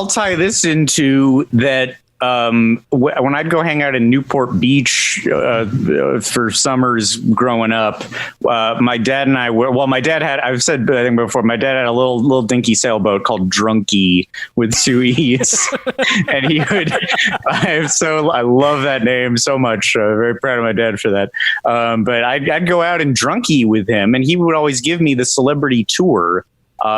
tie this into that. When I'd go hang out in Newport Beach for summers growing up, my dad and I I've said, I think before, my dad had a little dinky sailboat called Drunky with 2 E's. And he would, I love that name so much. Very proud of my dad for that. But I'd go out in Drunky with him, and he would always give me the celebrity tour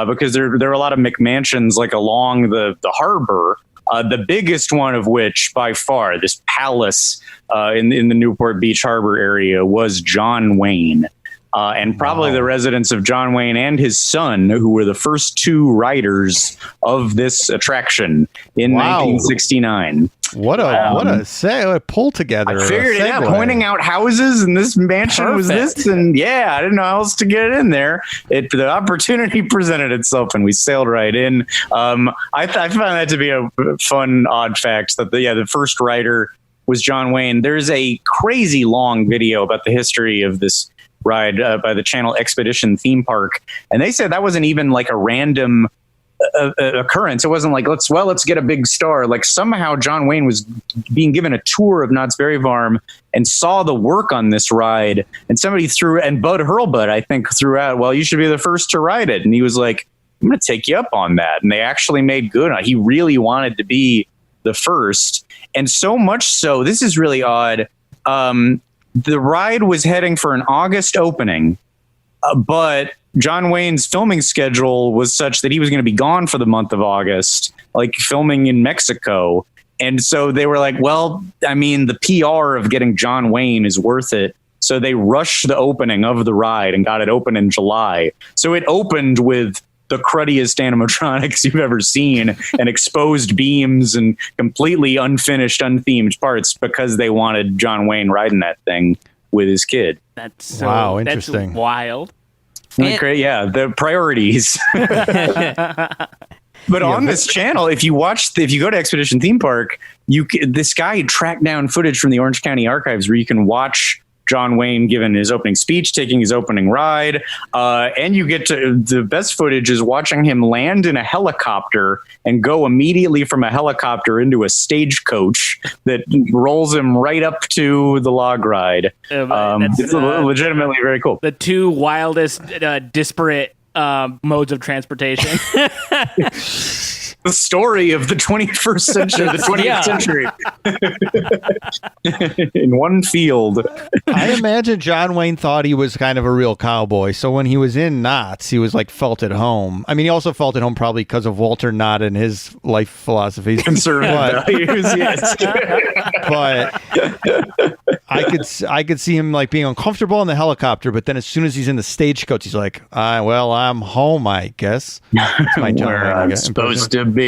because there are a lot of McMansions like along the harbor. The biggest one of which, by far, this palace in the Newport Beach Harbor area, was John Wayne. And probably the residence of John Wayne and his son, who were the first 2 riders of this attraction in 1969. What a pull together. I figured it out, pointing out houses, and this mansion was this, and I didn't know how else to get it in there. The opportunity presented itself, and we sailed right in. I found that to be a fun, odd fact that the first rider was John Wayne. There's a crazy long video about the history of this ride by the channel Expedition Theme Park, and they said that wasn't even like a random occurrence. It wasn't like let's get a big star. Like somehow John Wayne was being given a tour of Knott's Berry Farm and saw the work on this ride, and somebody and Bud Hurlbut, I think, threw out, well, you should be the first to ride it, and he was like, I'm going to take you up on that. And they actually made good on it. He really wanted to be the first, and so much so, this is really odd. The ride was heading for an August opening, but John Wayne's filming schedule was such that he was going to be gone for the month of August, like filming in Mexico. And so they were like, well, I mean, the PR of getting John Wayne is worth it. So they rushed the opening of the ride and got it open in July. So it opened with the cruddiest animatronics you've ever seen and exposed beams and completely unfinished, unthemed parts because they wanted John Wayne riding that thing with his kid. That's interesting. That's wild. The priorities. But on this channel, if you go to Expedition Theme Park, this guy tracked down footage from the Orange County Archives where you can watch John Wayne giving his opening speech, taking his opening ride, and you get to the best footage is watching him land in a helicopter and go immediately from a helicopter into a stagecoach that rolls him right up to the log ride. It's legitimately very cool. The 2 wildest, disparate modes of transportation. The story of the 21st century, the 20th century in one field. I imagine John Wayne thought he was kind of a real cowboy. So when he was in Knott's, he was like felt at home. I mean, he also felt at home probably because of Walter Knott and his life philosophies. Conservative values, yes. But I could see him like being uncomfortable in the helicopter, but then as soon as he's in the stagecoach, he's like, well, I'm home, I guess. That's my John Where Wayne, I'm supposed to be.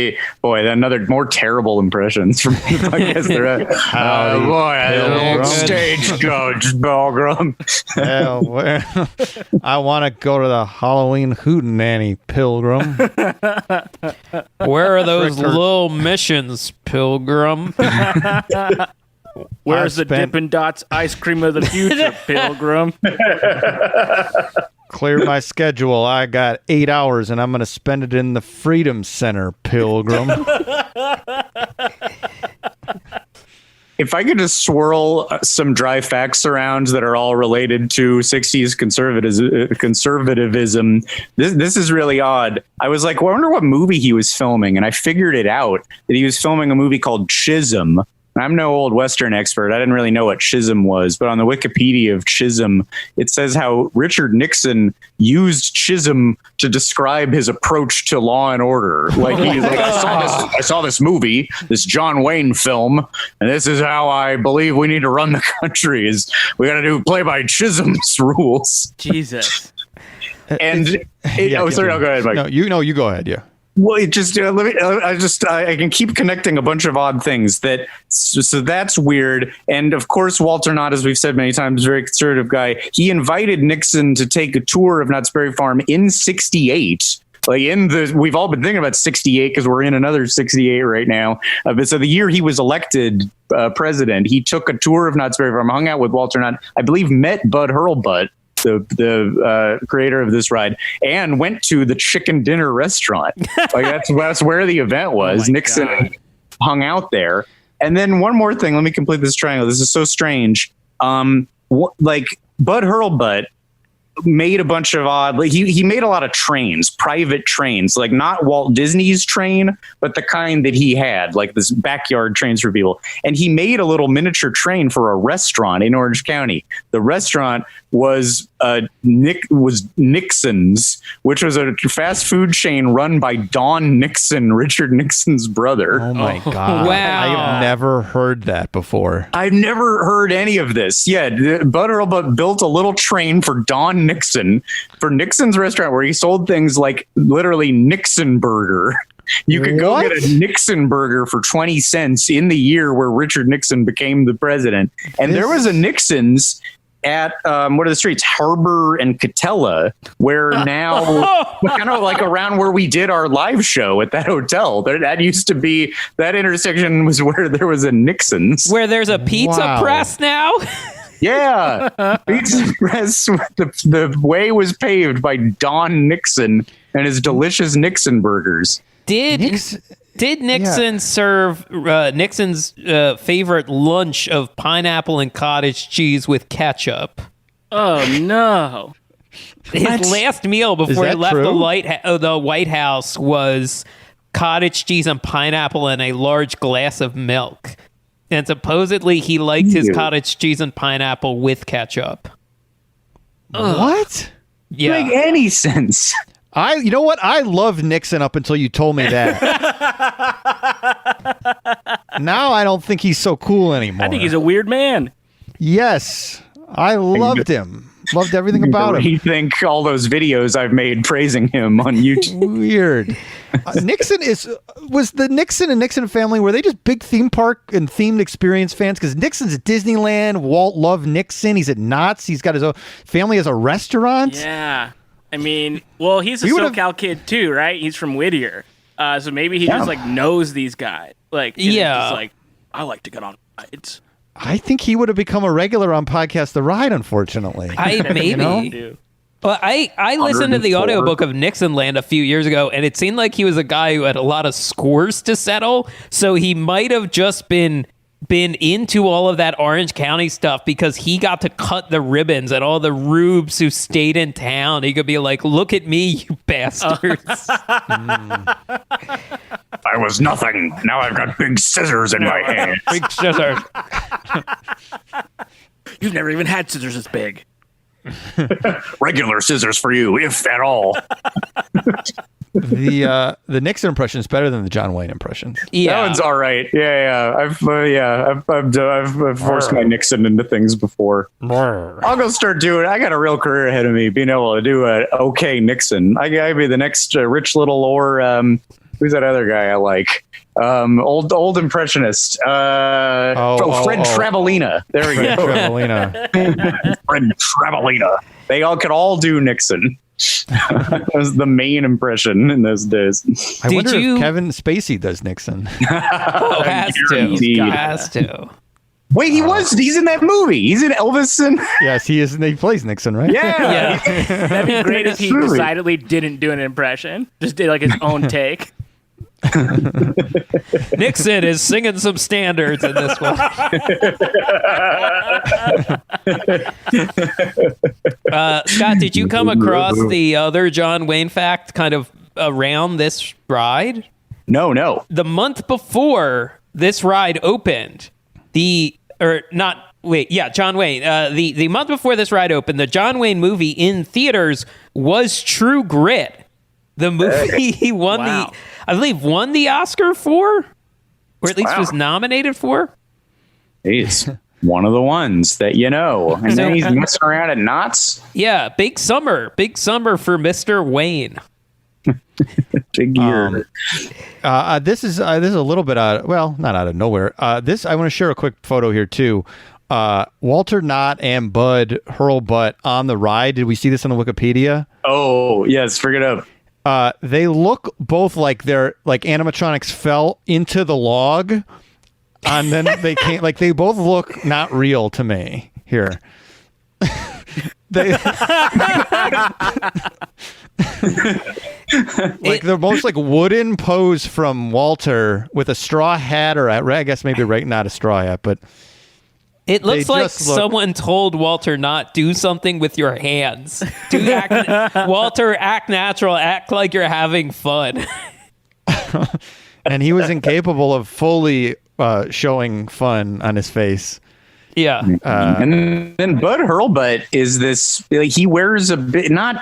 Boy, another more terrible impressions from the podcast there. Stagecoach Pilgrim. I want to go to the Halloween hootenanny, Pilgrim. Where are those little missions, Pilgrim? Where's the Dippin' Dots ice cream of the future, Pilgrim? Clear my schedule. I got 8 hours and I'm going to spend it in the Freedom Center, Pilgrim. If I could just swirl some dry facts around that are all related to 60s conservatism, this is really odd. I was like, well, I wonder what movie he was filming. And I figured it out that he was filming a movie called Chisholm. I'm no old Western expert. I didn't really know what Chisholm was, but on the Wikipedia of Chisholm, it says how Richard Nixon used Chisholm to describe his approach to Law and Order. Like he's like, I saw this movie, this John Wayne film, and this is how I believe we need to run the country. Is we got to play by Chisholm's rules. Jesus. And I'll go ahead, Mike. No, you go ahead. Yeah. Well, it just let me. I can keep connecting a bunch of odd things. So that's weird. And of course, Walter Knott, as we've said many times, very conservative guy. He invited Nixon to take a tour of Knott's Berry Farm in '68. We've all been thinking about 68 because we're in another 68 right now. But so the year he was elected president, he took a tour of Knott's Berry Farm, hung out with Walter Knott, I believe met Bud Hurlbut, the creator of this ride, and went to the chicken dinner restaurant. That's where the event was. Nixon hung out there. And then one more thing, let me complete this triangle. This is so strange. Bud Hurlbut made a bunch of odd, he made a lot of trains, private trains, like not Walt Disney's train, but the kind that he had, like this backyard trains for people. And he made a little miniature train for a restaurant in Orange County. The restaurant was Nixon's, which was a fast food chain run by Don Nixon, Richard Nixon's brother. Oh my God. Wow. I've never heard that before. I've never heard any of this. Yeah, Bud Hurlbut built a little train for Don Nixon, for Nixon's restaurant, where he sold things like literally Nixon burger. You could go get a Nixon burger for 20 cents in the year where Richard Nixon became the president. And there was a Nixon's at what are the streets, Harbor and Catella, where now kind of like around where we did our live show at that hotel. That used to be, that intersection was where there was a Nixon's. Where there's a pizza press now? Yeah. Pizza press. The way was paved by Don Nixon and his delicious Nixon burgers. Did Nixon serve Nixon's favorite lunch of pineapple and cottage cheese with ketchup? Oh, no. His last meal before he left the White House was cottage cheese and pineapple and a large glass of milk. And supposedly he liked his cottage cheese and pineapple with ketchup. What? Yeah. Doesn't make any sense. You know what? I loved Nixon up until you told me that. Now I don't think he's so cool anymore. I think he's a weird man. Yes. I loved him. Loved everything about him. Rethink all those videos I've made praising him on YouTube. Weird. Was the Nixon and Nixon family, were they just big theme park and themed experience fans? Because Nixon's at Disneyland. Walt loved Nixon. He's at Knott's. He's got his own family as a restaurant. Yeah. I mean, well, he's a SoCal kid too, right? He's from Whittier. So maybe he just like knows these guys. Like, just like, I like to get on rides. I think he would have become a regular on Podcast The Ride, unfortunately. Maybe. You know? Well, I listened to the audiobook of Nixonland a few years ago, and it seemed like he was a guy who had a lot of scores to settle. So he might have just been into all of that Orange County stuff because he got to cut the ribbons at all the rubes who stayed in town. He could be like, look at me, you bastards. I was nothing. Now I've got big scissors in my hand. Big scissors. You've never even had scissors this big. Regular scissors for you, if at all. The Nixon impression is better than the John Wayne impressions. Yeah, that one's all right. Yeah. I've forced my Nixon into things before. I'll go start doing. I got a real career ahead of me, being able to do a okay Nixon. I gotta be the next Rich Little or who's that other guy I like? Old impressionist. Fred Travelina. There we go. Fred Travelina. They all could all do Nixon. That was the main impression in those days. I wonder if Kevin Spacey does Nixon. Has to. Wait, he's in that movie. He's in Elvis and yes, he is. He plays Nixon, right? Yeah. That'd be great if he decidedly didn't do an impression. Just did like his own take. Nixon is singing some standards in this one. Scott, did you come across the other John Wayne fact kind of around this ride? No. The month before this ride opened, John Wayne. The month before this ride opened, the John Wayne movie in theaters was True Grit. The movie he won I believe won the Oscar for, or at least was nominated for. He's one of the ones that you know. And then he's messing around at Knott's. Yeah, big summer for Mr. Wayne. Big year. This is a little bit not out of nowhere. This I want to share a quick photo here too. Walter Knott and Bud Hurlbutt on the ride. Did we see this on the Wikipedia? Oh yes, bring it up. They look both like they're like animatronics fell into the log, and then they can't. Like they both look not real to me here. They like they're most like wooden pose from Walter with a straw hat, or I guess maybe not a straw hat, but it looks like someone told Walter not do something with your hands. Walter, act natural, act like you're having fun. And he was incapable of fully showing fun on his face. Yeah. And then Bud Hurlbutt is this, like, he wears a bit, not,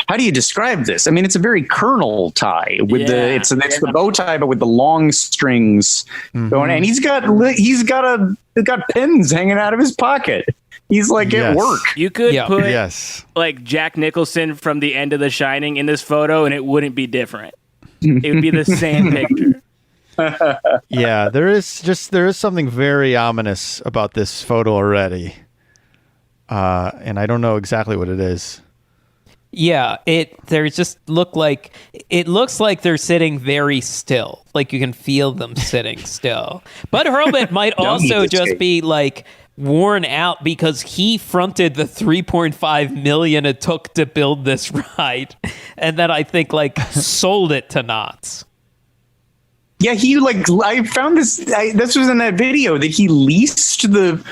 how do you describe this? I mean, it's a very Colonel tie with it's the bow tie, but with the long strings going, and he's got pins hanging out of his pocket. He's like at work. You could put like Jack Nicholson from the end of The Shining in this photo and it wouldn't be different. It would be the same picture. Yeah, there is something very ominous about this photo already, and I don't know exactly what it is. Yeah, it looks like they're sitting very still, like you can feel them sitting still. But Hurlbutt might also just be like worn out because he fronted the $3.5 million it took to build this ride, and then I think like sold it to Knott. Yeah, I found this. This was in that video that he leased the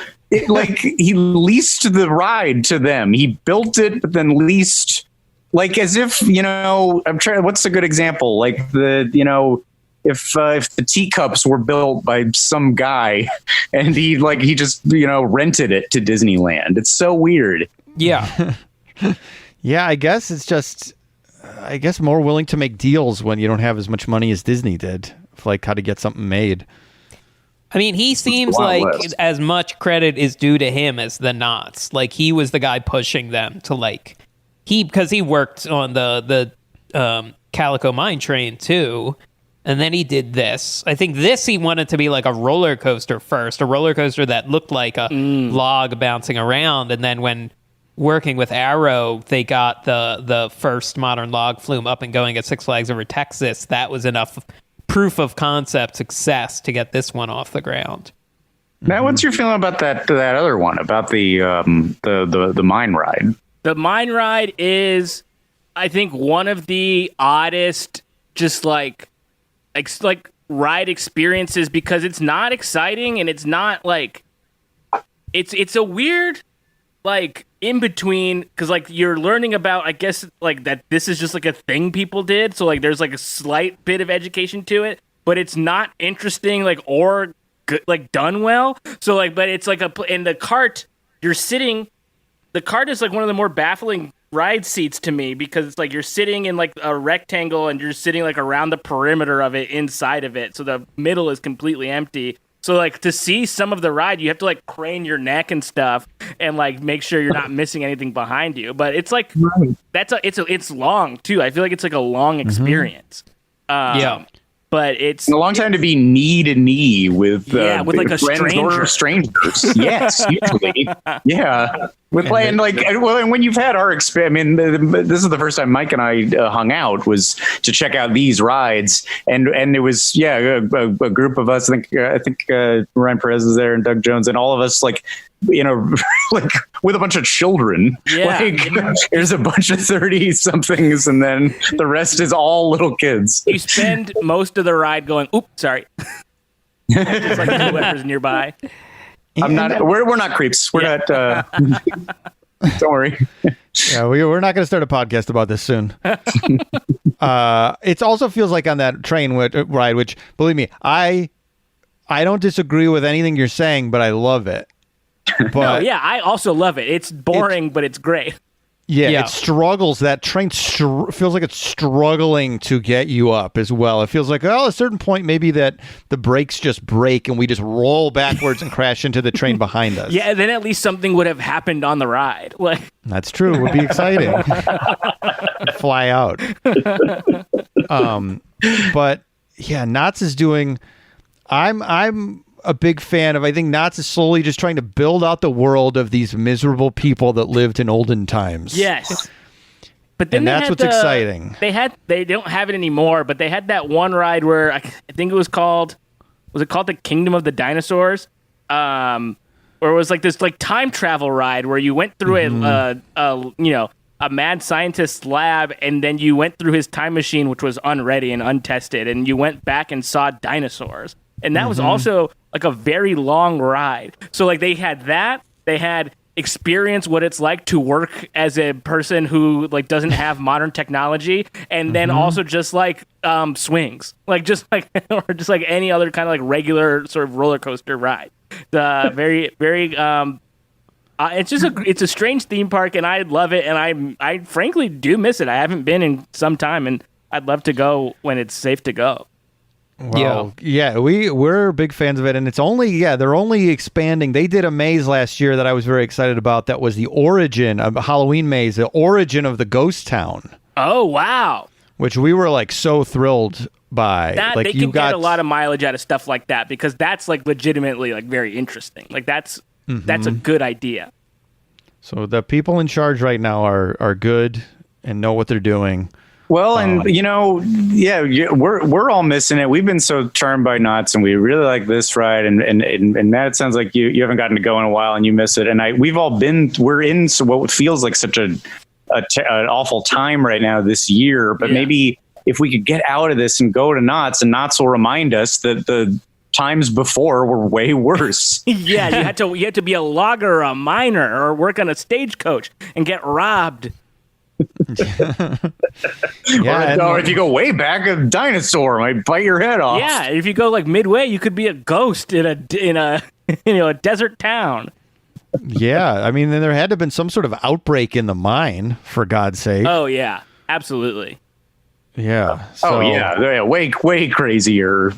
ride to them. He built it, but then leased, like as if I'm trying. What's a good example? Like if the teacups were built by some guy, and he just rented it to Disneyland. It's so weird. Yeah, yeah. I guess it's just. I guess more willing to make deals when you don't have as much money as Disney did. Like how to get something made. I mean, he seems like as much credit is due to him as the Knotts. Like he was the guy pushing them to because he worked on the Calico Mine Train too, and then he did this. I think he wanted to be like a roller coaster first, a roller coaster that looked like a log bouncing around, and then when working with Arrow, they got the first modern log flume up and going at Six Flags Over Texas. That was enough proof of concept success to get this one off the ground. Matt, what's your feeling about that other one, about the mine ride? The mine ride is, I think, one of the oddest just like ride experiences because it's not exciting and it's not like it's a weird like in between, because like you're learning about, I guess, like that this is just like a thing people did, so like there's like a slight bit of education to it, but it's not interesting or good, like done well. So like, but it's like in the cart you're sitting. The cart is like one of the more baffling ride seats to me because it's like you're sitting in like a rectangle and you're sitting like around the perimeter of it inside of it, so the middle is completely empty. So, like, to see some of the ride, you have to, like, crane your neck and stuff and, like, make sure you're not missing anything behind you. But it's, like, it's long, too. I feel like it's, like, a long experience. Yeah. But it's a long time to be knee to knee with like a stranger. Strangers. Yes, usually. Yeah. With and when you've had our experience, I mean, this is the first time Mike and I hung out, was to check out these rides, and it was a group of us. I think Ryan Perez is there and Doug Jones and all of us like with a bunch of children. Yeah. There's a bunch of 30-somethings, and then the rest is all little kids. You spend most of the ride going, "Oops, sorry." Just like two lepers nearby. I'm not. We're not creeps. We're not. Don't worry. Yeah, we're not going to start a podcast about this soon. It also feels like on that train ride, which, believe me, I don't disagree with anything you're saying, but I love it. But I also love it. It's boring, but it's great. Yeah, it struggles. That train feels like it's struggling to get you up as well. It feels like, at a certain point, maybe that the brakes just break and we just roll backwards and crash into the train behind us. Yeah, then at least something would have happened on the ride. That's true. It would be exciting. Fly out. But yeah, Knott's is doing. I'm a big fan of. I think Knott's is slowly just trying to build out the world of these miserable people that lived in olden times. Yes. But then And that's what's exciting. They don't have it anymore, but they had that one ride where I think it was called the Kingdom of the Dinosaurs? Or it was like this like time travel ride where you went through a mad scientist's lab, and then you went through his time machine, which was unready and untested, and you went back and saw dinosaurs. And that was also like a very long ride. So like they had that, they had experience what it's like to work as a person who like doesn't have modern technology, and then also just like swings, like just like or just like any other kind of like regular sort of roller coaster ride. The very it's just it's a strange theme park, and I love it, and I frankly do miss it. I haven't been in some time, and I'd love to go when it's safe to go. Well, yeah, we're big fans of it, and they're only expanding. They did a maze last year that I was very excited about. That was the origin of a Halloween maze, the origin of the ghost town. Oh wow! Which we were like so thrilled by. That like they can get a lot of mileage out of stuff like that, because that's like legitimately like very interesting. Like that's a good idea. So the people in charge right now are good and know what they're doing. Well, and we're all missing it. We've been so charmed by Knott's, and we really like this ride. And Matt, it sounds like you haven't gotten to go in a while, and you miss it. And we're in what feels like such an awful time right now this year. But maybe if we could get out of this and go to Knott's, and Knott's will remind us that the times before were way worse. Yeah, you had to be a logger or a miner or work on a stagecoach and get robbed. Or if you go way back, a dinosaur might bite your head off. Yeah, if you go like midway, you could be a ghost in a a desert town. Yeah, I mean, then there had to have been some sort of outbreak in the mine, for God's sake. Oh yeah, absolutely. Yeah. Way crazier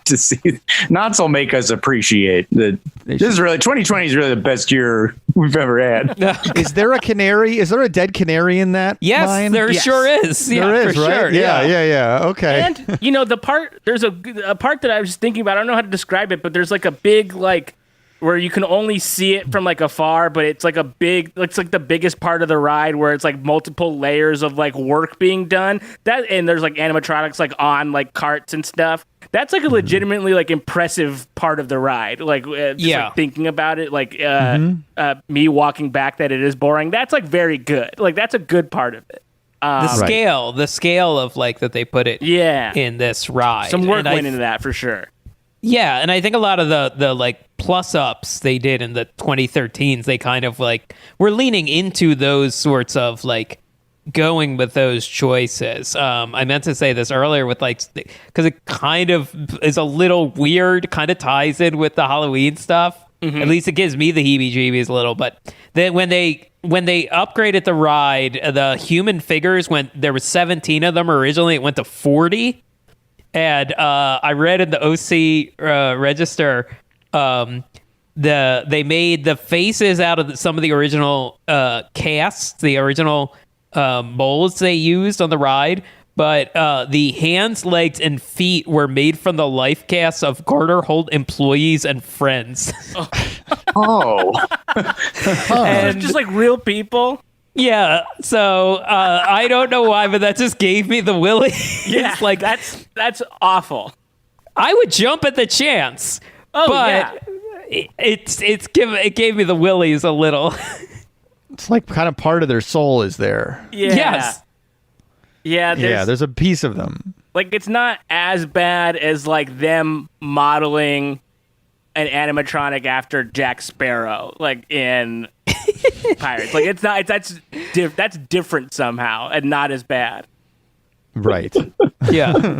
to see. Knott's will make us appreciate that. This is really 2020 is really the best year we've ever had. Is there a canary? Is there a dead canary in that? Yes, mine? there sure is. Yeah, there is, for right? Sure. Yeah. Okay. And the part there's a part that I was thinking about. I don't know how to describe it, but there's like a big like where you can only see it from like afar, but it's like it's like the biggest part of the ride where it's like multiple layers of like work being done. And there's like animatronics like on like carts and stuff. That's like a legitimately like impressive part of the ride. Like like thinking about it, like me walking back that it is boring. That's like very good. Like that's a good part of it. The scale of like that they put it in this ride. Some work went into that for sure. Yeah, and I think a lot of the like plus ups they did in the 2013s, they kind of like were leaning into those sorts of like going with those choices. I meant to say this earlier with like, because it kind of is a little weird, kind of ties in with the Halloween stuff. Mm-hmm. At least it gives me the heebie-jeebies a little. But then when they upgraded the ride, the human figures there was 17 of them originally. It went to 40. And I read in the OC register, they made the faces out of some of the original casts, the original molds they used on the ride, but the hands, legs, and feet were made from the life casts of Carter Holt employees and friends. And just like real people. Yeah, so I don't know why, but that just gave me the willy. Yeah, like that's awful. I would jump at the chance. Oh, but it gave me the willies a little. It's like kind of part of their soul is there. Yeah. Yes. Yeah. There's a piece of them. Like it's not as bad as like them modeling an animatronic after Jack Sparrow, like in Pirates. Like it's not. That's different somehow, and not as bad. Right. Yeah.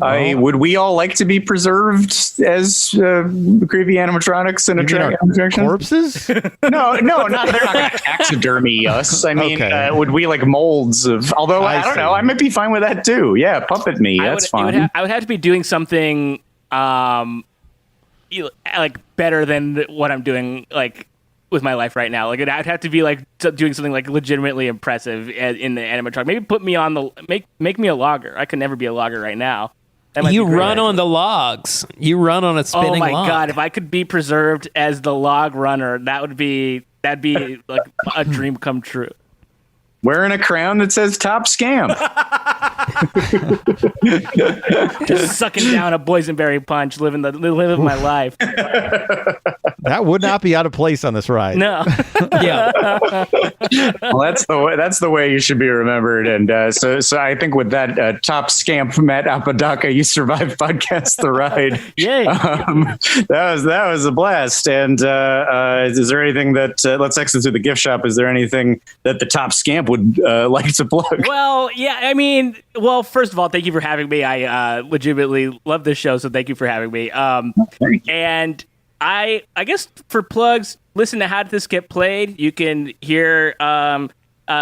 Would we all like to be preserved as creepy animatronics in attraction? Corpses? No, they're not going to taxidermy us. I mean, would we like molds of? Although I don't know, I might be fine with that too. Yeah, puppet me. That's fine. I would have to be doing something like better than what I'm doing. Like with my life right now. Like I'd have to be like doing something like legitimately impressive in the animatronic. Maybe put me on the make me a logger. I could never be a logger right now. You run on the logs. You run on a spinning log. Oh my god! If I could be preserved as the log runner, that'd be like a dream come true. Wearing a crown that says "Top Scam." Just sucking down a boysenberry punch, living my life. That would not be out of place on this ride. No. Yeah. Well, that's the way you should be remembered. And so I think with that top scamp Matt Apodaca, you survived podcast the ride. Yay! That was a blast. And is there anything that let's exit through the gift shop? Is there anything that the top scamp would like to plug? Well, yeah. I mean, first of all, thank you for having me. I legitimately love this show, so thank you for having me. And I guess for plugs, listen to How Did This Get Played? You can hear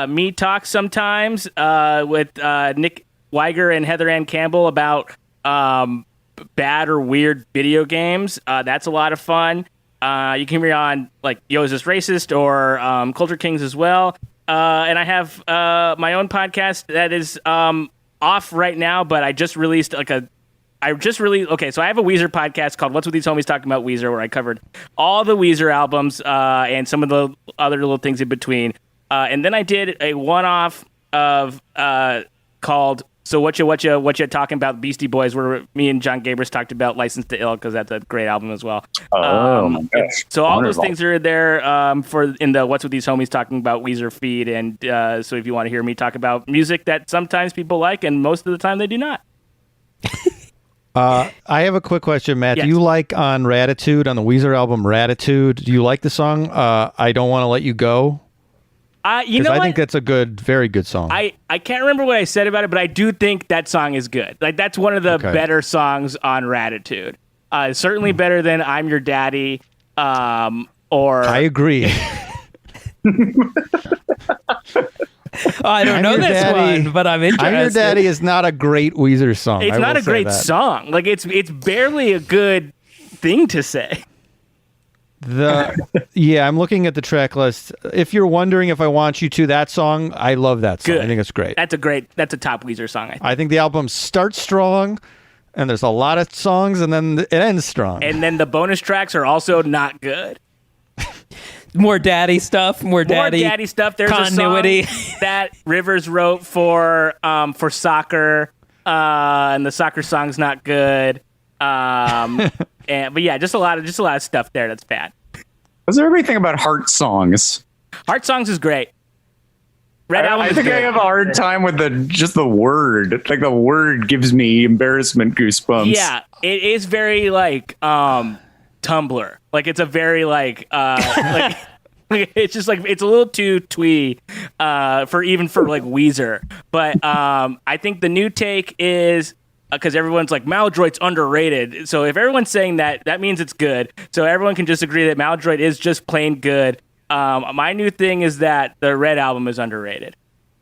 me talk sometimes with Nick Weiger and Heather Ann Campbell about bad or weird video games. That's a lot of fun. You can hear me on like Yo, Is This Racist? Or Culture Kings as well. And I have my own podcast that is off right now, but I just released so I have a Weezer podcast called What's With These Homies Talking About Weezer, where I covered all the Weezer albums and some of the other little things in between. And then I did a one-off of called So What You Talking About Beastie Boys, where me and John Gabris talked about License to Ill, because that's a great album as well. Oh my gosh. So all those things are there in the What's With These Homies Talking About Weezer feed. And so if you want to hear me talk about music that sometimes people like and most of the time they do not. I have a quick question, Matt. Yes. Do you like on Ratitude, on the Weezer album Ratitude, do you like the song I Don't Want to Let You Go? You know I what? think that's a very good song. I can't remember what I said about it, but I do think that song is good. Like that's one of the better songs on Ratitude. Certainly better than I'm Your Daddy. Or I agree. I don't know this one, but I'm interested. I'm Your Daddy is not a great Weezer song. It's not a great song. Like it's barely a good thing to say. I'm looking at the track list. If you're wondering if I Want You to, that song, I love that song. Good. I think it's great. That's a top Weezer song, I think. I think the album starts strong, and there's a lot of songs, and then it ends strong. And then the bonus tracks are also not good. More daddy stuff. More daddy stuff. There's continuity. a song that Rivers wrote for soccer, and the soccer song's not good. But yeah, just a lot of stuff there that's bad. Was there everything about Heart Songs? Heart Songs is great. Red Album. I think I have a hard time with the word. Like the word gives me embarrassment goosebumps. Yeah, it is very like Tumblr. Like it's a very like it's just like it's a little too twee for like Weezer. But I think the new take is because everyone's like Maladroit's underrated. So if everyone's saying that, that means it's good. So everyone can just agree that Maladroit is just plain good. My new thing is that the Red Album is underrated.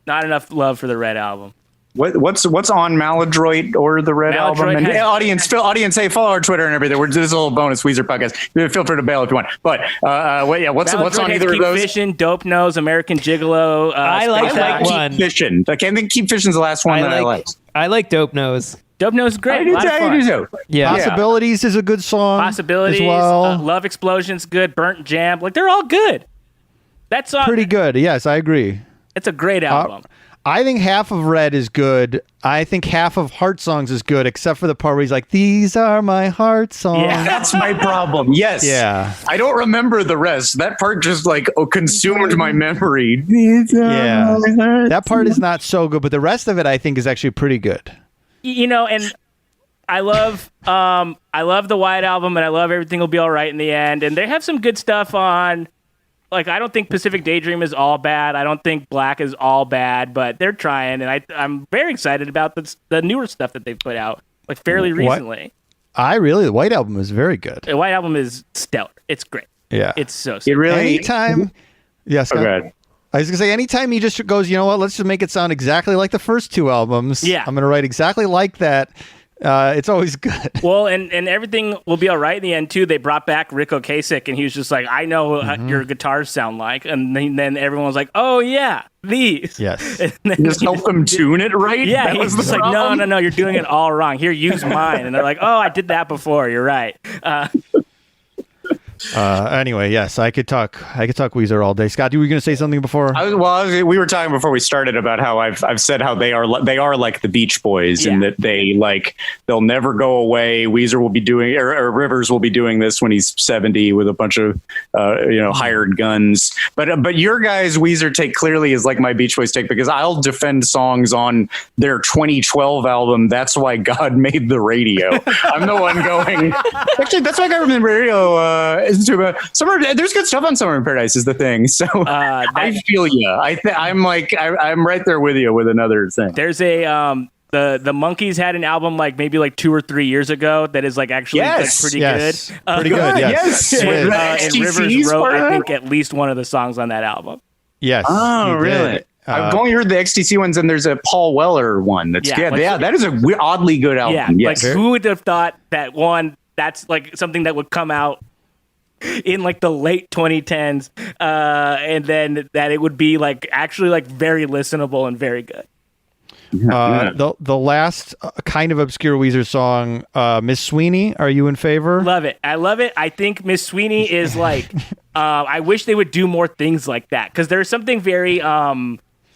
Not enough love for the Red Album. What's on Maladroit or the Red Album? And audience, hey, follow our Twitter and everything. This is a little bonus Weezer podcast. Feel free to bail if you want. But what's on either of those? Keep Fishing, Dope Nose, American Gigolo. I like that one. Keep Fishing. I think Keep Fishing's the last one I like. I like Dope Nose. Dope Nose is great. I do too. Yeah. Possibilities is a good song. Possibilities. As well. Love Explosion's good. Burnt Jam. Like they're all good. That song. Pretty good. Yes, I agree. It's a great album. I think half of Red is good. I think half of Heart Songs is good, except for the part where he's like, "These are my heart songs." Yeah, that's my problem. Yes. Yeah. I don't remember the rest. That part just like consumed my memory. Yeah. That part is not so good, but the rest of it I think is actually pretty good. You know, and I love the White Album, and I love Everything Will Be All Right in the End, and they have some good stuff on. Like, I don't think Pacific Daydream is all bad. I don't think Black is all bad, but they're trying, and I'm very excited about the newer stuff that they've put out, like fairly recently. The White Album is very good. The White Album is stellar. It's great. Yeah, it's so. It really. Anytime. Yes. Oh, good. I was gonna say, anytime he just goes, you know what? Let's just make it sound exactly like the first two albums. Yeah. I'm gonna write exactly like that. It's always good. Well, and everything will be all right in the end, too. They brought back Rick Ocasek, and he was just like, I know what your guitars sound like. And then everyone was like, oh, yeah, these. Yes. Just help them tune it right? Yeah, That he was the just like, problem? no, you're doing it all wrong. Here, use mine. And they're like, oh, I did that before. You're right. Anyway, yes, I could talk Weezer all day. Scott, you were going to say something before? We were talking before we started about how I've said how they are like the Beach Boys, and that they'll never go away. Weezer will be doing, or Rivers will be doing this when he's 70 with a bunch of hired guns. But your guys' Weezer take clearly is like my Beach Boys take, because I'll defend songs on their 2012 album. That's why God made the radio. I'm the one going. Actually, that's why God made the radio. There's good stuff on Summer in Paradise is the thing. So I feel you. I'm right there with you with another thing. There's a the Monkees had an album maybe 2 or 3 years ago that is actually pretty good. Pretty good. Yes. And Rivers wrote I think at least one of the songs on that album. Yes. Oh, really? I've only heard the XTC ones, and there's a Paul Weller one that's good. Yeah, that is a oddly good album. Yeah, yes. Who would have thought that one? That's something that would come out in the late 2010s, and then that it would be actually very listenable and very good. The last kind of obscure Weezer song, Miss Sweeney, are you in favor? Love it. I love it. I think Miss Sweeney is I wish they would do more things like that, because there's something very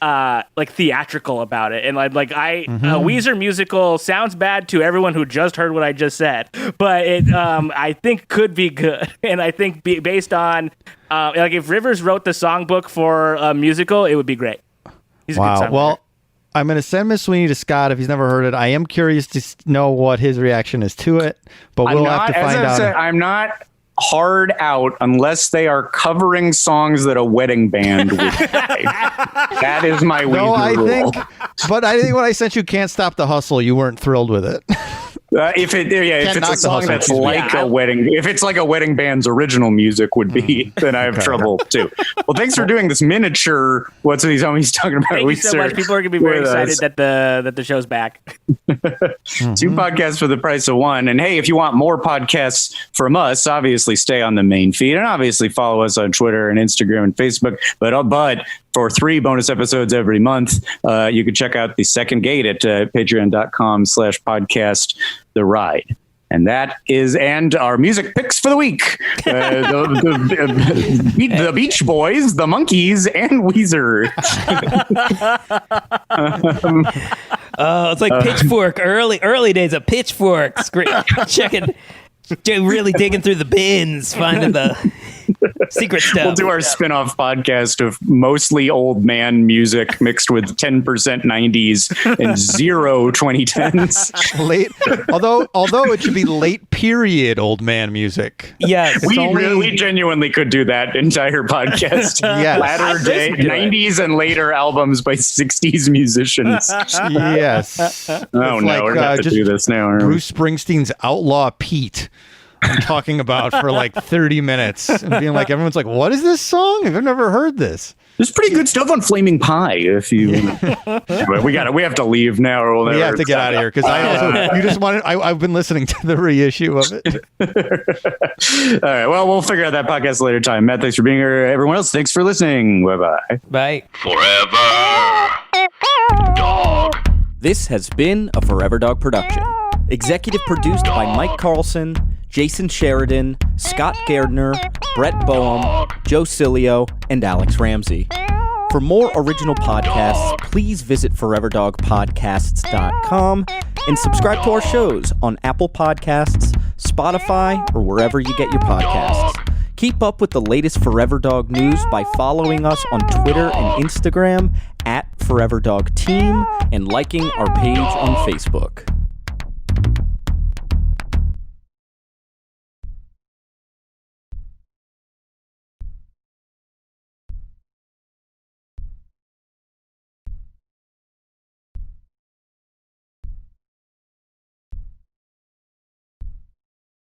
theatrical about it, and a Weezer musical sounds bad to everyone who just heard what I just said, but it I think could be good, and I think based on if Rivers wrote the songbook for a musical, it would be great. He's a good songwriter. Well, I'm going to send Miss Sweeney to Scott if he's never heard it. I am curious to know what his reaction is to it, but we'll have to find out. I'm not hard out unless they are covering songs that a wedding band would play. That is my Weezer rule. I think when I sent you Can't Stop the Hustle, you weren't thrilled with it. If it's a song that's like a wedding, if it's like a wedding band's original music would be, then I have trouble too. Well, thanks for doing this miniature. What's these homies talking about? Thank you so much. People are going to be very excited that the show's back. 2 podcasts for the price of 1. And hey, if you want more podcasts from us, obviously stay on the main feed, and obviously follow us on Twitter and Instagram and Facebook. But for 3 bonus episodes every month, you can check out the Second Gate at patreon.com/podcast the ride. And that is, and our music picks for the week. The Beach Boys, the Monkees, and Weezer. It's like Pitchfork, early days of Pitchfork. Checking, really digging through the bins, finding the secret stuff. We'll do our spin-off podcast of mostly old man music mixed with 10% 90s and 0 2010s. Late, although it should be late period old man music. Yes, we genuinely could do that entire podcast. Yes. Latter day 90s and later albums by 60s musicians. Yes. Oh no, we're gonna have to do this now. Bruce Springsteen's Outlaw Pete. I'm talking about for 30 minutes and being everyone's like, what is this song? I've never heard this. There's pretty good stuff on Flaming Pie. If you, we have to leave now, or we have to get out of here, because I've been listening to the reissue of it. All right, well, we'll figure out that podcast later time. Matt, thanks for being here. Everyone else, thanks for listening. Bye. Forever Dog. This has been a Forever Dog production. Executive produced by Mike Carlson, Jason Sheridan, Scott Gardner, Brett Boehm, Joe Cilio, and Alex Ramsey. For more original podcasts, please visit foreverdogpodcasts.com and subscribe to our shows on Apple Podcasts, Spotify, or wherever you get your podcasts. Keep up with the latest Forever Dog news by following us on Twitter and Instagram @ForeverDogTeam and liking our page on Facebook.